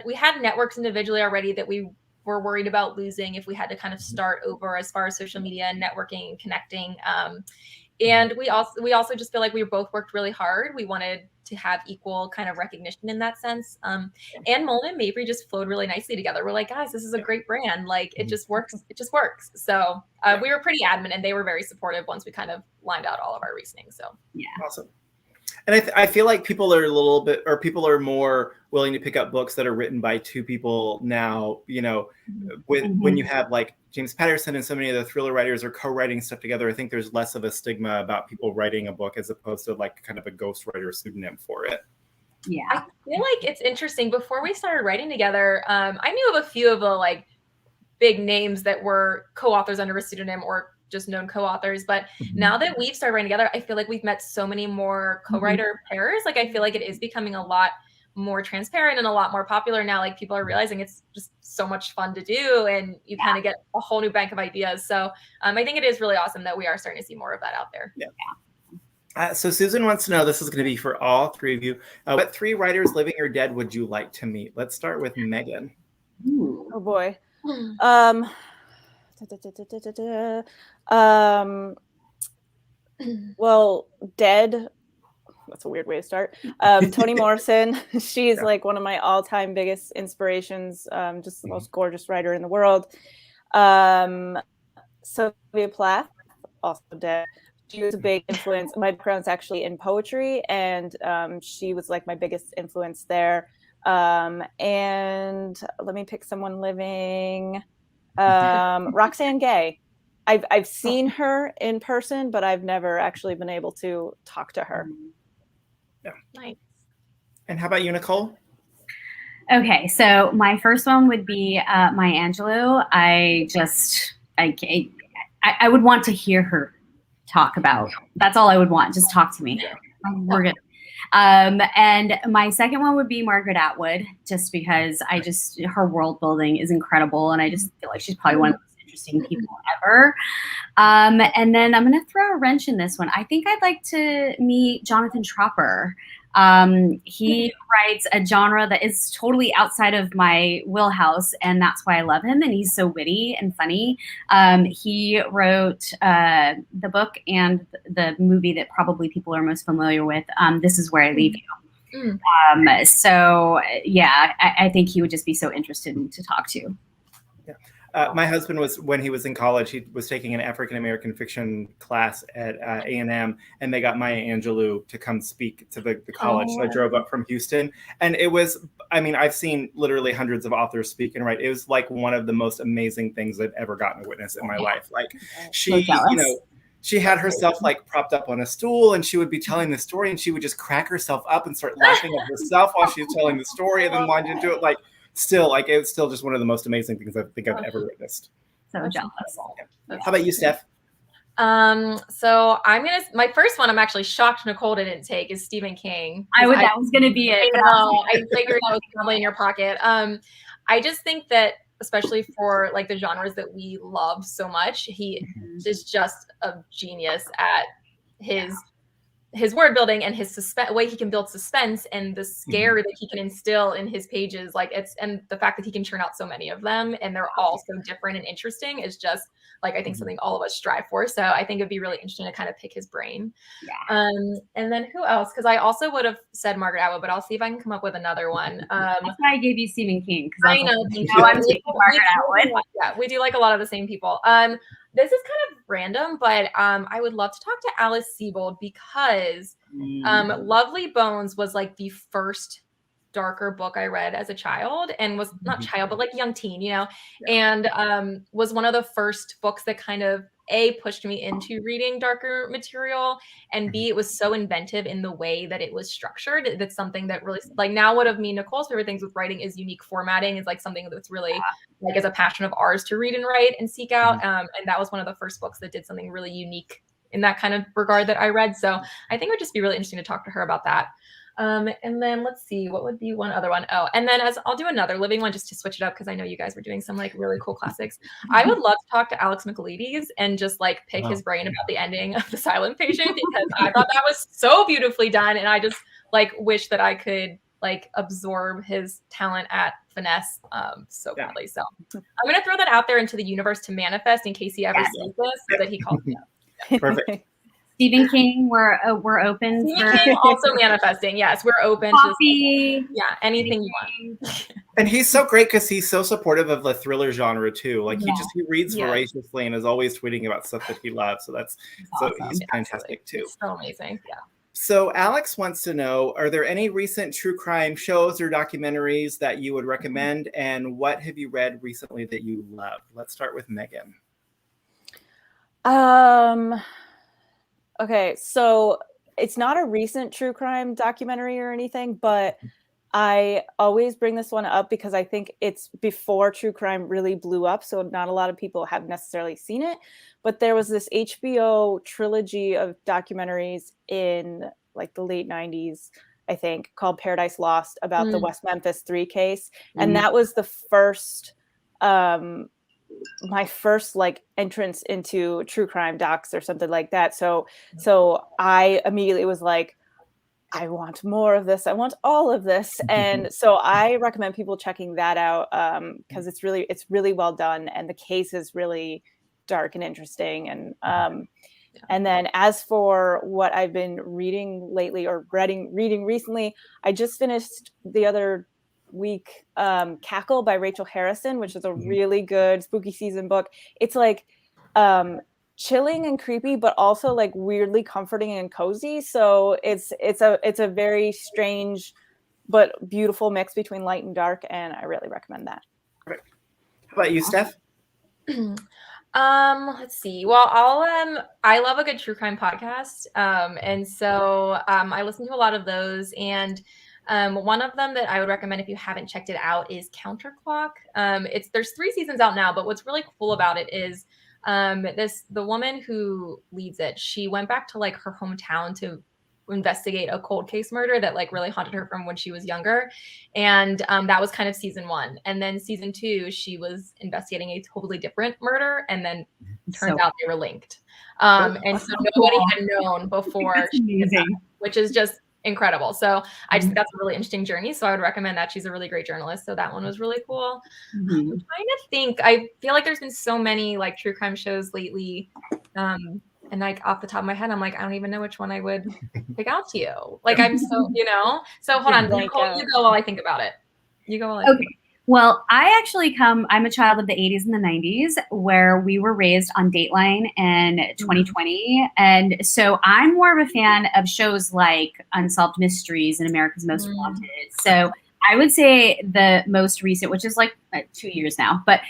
we had networks individually already that we were worried about losing if we had to kind of start over as far as social media and networking and connecting. And we also just feel like we both worked really hard. We wanted to have equal kind of recognition in that sense. And Mullen and Mabry just flowed really nicely together. We're like, guys, this is a great brand. Like it just works. It just works. So we were pretty adamant and they were very supportive once we kind of lined out all of our reasoning. So yeah. Awesome. And I feel like people are more willing to pick up books that are written by two people now, when you have like James Patterson and so many other thriller writers are co-writing stuff together. I think there's less of a stigma about people writing a book as opposed to like kind of a ghostwriter pseudonym for it. Yeah. I feel like it's interesting. Before we started writing together, I knew of a few of the like big names that were co-authors under a pseudonym or just known co-authors. But now that we've started writing together, I feel like we've met so many more co-writer pairs. Like I feel like it is becoming a lot more transparent and a lot more popular now. Like people are realizing it's just so much fun to do and you kind of get a whole new bank of ideas. So I think it is really awesome that we are starting to see more of that out there. Yeah. So Susan wants to know, this is going to be for all three of you. What three writers, living or dead, would you like to meet? Let's start with Megan. Ooh. Oh boy. Well, dead. That's a weird way to start. Toni Morrison. She's like one of my all-time biggest inspirations. Just the most gorgeous writer in the world. Sylvia Plath, also dead. She was a big influence. My background's actually in poetry, and she was like my biggest influence there. And let me pick someone living. Roxane Gay. I've seen her in person, but I've never actually been able to talk to her. Yeah. Nice. And how about you, Nicole? Okay, so my first one would be my Angelou. I would want to hear her talk about. That's all I would want. Just talk to me. We're good. And my second one would be Margaret Atwood, just because her world building is incredible, and I just feel like she's probably one of the most interesting people ever. And then I'm going to throw a wrench in this one. I think I'd like to meet Jonathan Tropper. He writes a genre that is totally outside of my wheelhouse, and that's why I love him. And he's so witty and funny. He wrote the book and the movie that probably people are most familiar with, This Is Where I Leave You. So yeah, I think he would just be so interested to talk to. My husband when he was in college, he was taking an African-American fiction class at A&M, and they got Maya Angelou to come speak to the college. So I drove up from Houston, and it was, I've seen literally hundreds of authors speak and write. It was like one of the most amazing things I've ever gotten to witness in my life. Like she had herself like propped up on a stool, and she would be telling the story, and she would just crack herself up and start laughing at herself while she was telling the story, and then launch into it. It was still just one of the most amazing things I think I've ever witnessed. So jealous. Yeah. How about you, Steph? So my first one I'm actually shocked Nicole didn't take is Stephen King. That was gonna be it. I know. I figured that was probably in your pocket. I just think that especially for like the genres that we love so much, he is just a genius at his word building and his way he can build suspense and the scare that he can instill in his pages. And the fact that he can churn out so many of them and they're all so different and interesting is just like, I think something all of us strive for. So I think it'd be really interesting to kind of pick his brain. Yeah. And then who else? Cause I also would have said Margaret Atwood, but I'll see if I can come up with another one. That's why I gave you Stephen King. I know. I'm taking Margaret Atwood. Yeah, we do like a lot of the same people. This is kind of random, but I would love to talk to Alice Sebold because Lovely Bones was like the first darker book I read as a child and was not child, but like young teen, and was one of the first books that kind of A, pushed me into reading darker material, and B, it was so inventive in the way that it was structured. That's something that really, like, now one of me, Nicole's favorite things with writing is unique formatting. Is like something that's really like is a passion of ours to read and write and seek out. And that was one of the first books that did something really unique in that kind of regard that I read. So I think it would just be really interesting to talk to her about that. And then let's see, what would be one other one? Oh, and then I'll do another living one just to switch it up because I know you guys were doing some like really cool classics. I would love to talk to Alex Michaelides and just like pick his brain about the ending of The Silent Patient because I thought that was so beautifully done, and I just like wish that I could like absorb his talent at finesse so badly. So I'm gonna throw that out there into the universe to manifest in case he ever sees this, so that he calls me up. Perfect. Stephen King, we're open. Stephen King also manifesting. Yes, we're open. Coffee. Anything you want. And he's so great because he's so supportive of the thriller genre too. Like he reads voraciously and is always tweeting about stuff that he loves. So that's awesome. So he's fantastic too. It's so amazing. Yeah. So Alex wants to know, are there any recent true crime shows or documentaries that you would recommend? And what have you read recently that you love? Let's start with Megan. Okay, so it's not a recent true crime documentary or anything, but I always bring this one up because I think it's before true crime really blew up. So not a lot of people have necessarily seen it, but there was this HBO trilogy of documentaries in like the late 90s, I think, called Paradise Lost about the West Memphis 3 case. And that was the first, my first like entrance into true crime docs or something like that. So I immediately was like, I want more of this. I want all of this. And so I recommend people checking that out because it's really well done. And the case is really dark and interesting. And then as for what I've been reading lately or reading recently, I just finished the other week Cackle by Rachel Harrison, which is a really good spooky season book. It's like chilling and creepy, but also like weirdly comforting and cozy. So it's a very strange but beautiful mix between light and dark, and I really recommend that. Perfect. How about you, Steph? Let's see. Well, I love a good true crime podcast. And so I listen to a lot of those, and one of them that I would recommend if you haven't checked it out is Counterclock. There's 3 seasons out now, but what's really cool about it is the woman who leads it, she went back to like her hometown to investigate a cold case murder that like really haunted her from when she was younger. And that was kind of season 1. And then season 2, she was investigating a totally different murder, and then turned out they were linked. And so nobody had known before, which is just incredible. So I just think that's a really interesting journey. So I would recommend that. She's a really great journalist. So that one was really cool. I'm trying to think. I feel like there's been so many like true crime shows lately. And like off the top of my head, I'm like, I don't even know which one I would pick out to you. Like I'm so, So hold on, Nicole, you go while I think about it. You go while I think about it. Well, I'm a child of the 80s and the 90s where we were raised on Dateline and 2020. And so I'm more of a fan of shows like Unsolved Mysteries and America's Most Wanted. So I would say the most recent, which is like 2 years now, but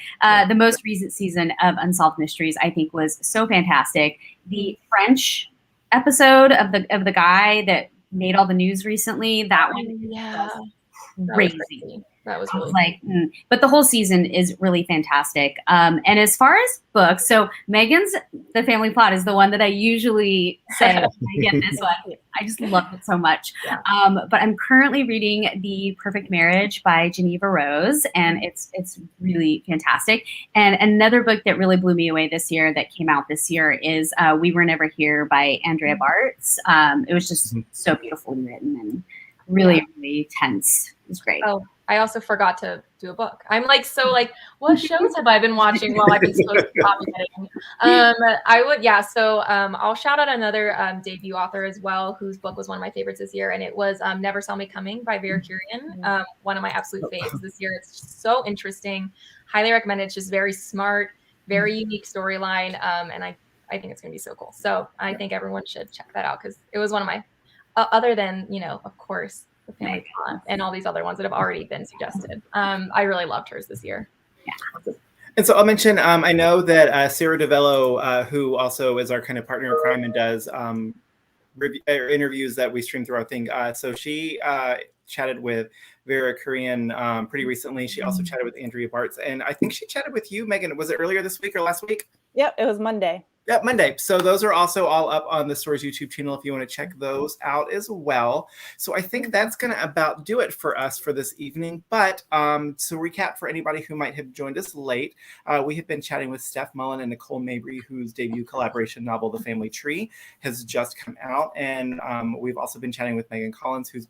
the most recent season of Unsolved Mysteries, I think was so fantastic. The French episode of the guy that made all the news recently, that one was crazy. That was really like, but the whole season is really fantastic. And as far as books, so Megan's The Family Plot is the one that I usually say when I get this one. I just love it so much. But I'm currently reading The Perfect Marriage by Geneva Rose, and it's really fantastic. And another book that really blew me away this year that came out this year is We Were Never Here by Andrea Bartz. It was just so beautifully written and really, really tense. It was great. Oh, I also forgot to do a book. I'm like, so like, what shows have I been watching while I've been supposed to be copying? I'll shout out another debut author as well, whose book was one of my favorites this year. And it was Never Saw Me Coming by Vera Kurian. One of my absolute faves this year. It's just so interesting. Highly recommend it. It's just very smart, very unique storyline. And I think it's going to be so cool. So I think everyone should check that out because it was one of my, other than, of course, The Family Plot and all these other ones that have already been suggested. I really loved hers this year. Yeah. And so I'll mention, I know that Sarah DeVello, who also is our kind of partner in crime and does interviews that we stream through our thing. So she chatted with Vera Korean pretty recently. She also chatted with Andrea Bartz. And I think she chatted with you, Megan. Was it earlier this week or last week? Yep, it was Monday. Yep, Monday. So those are also all up on the store's YouTube channel if you want to check those out as well. So I think that's going to about do it for us for this evening. But to recap for anybody who might have joined us late, we have been chatting with Steph Mullen and Nicole Mabry, whose debut collaboration novel, The Family Tree, has just come out. And we've also been chatting with Megan Collins, whose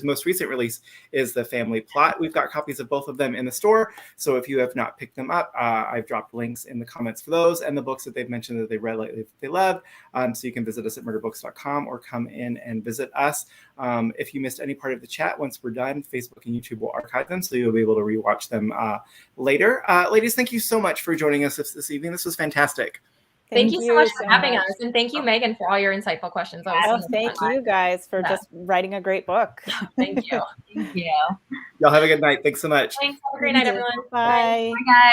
most recent release is The Family Plot. We've got copies of both of them in the store. So if you have not picked them up, I've dropped links in the comments for those and the books that they've mentioned that they read lately, they love. So you can visit us at murderbooks.com or come in and visit us. If you missed any part of the chat, once we're done, Facebook and YouTube will archive them, so you'll be able to rewatch them later. Ladies, thank you so much for joining us this evening. This was fantastic. Thank you so much for having us. And thank you, Megan, for all your insightful questions. Thank you guys for just writing a great book. Thank you. Thank you. Y'all have a good night. Thanks so much. Thanks. Have a great night, everyone. Bye. Bye, guys.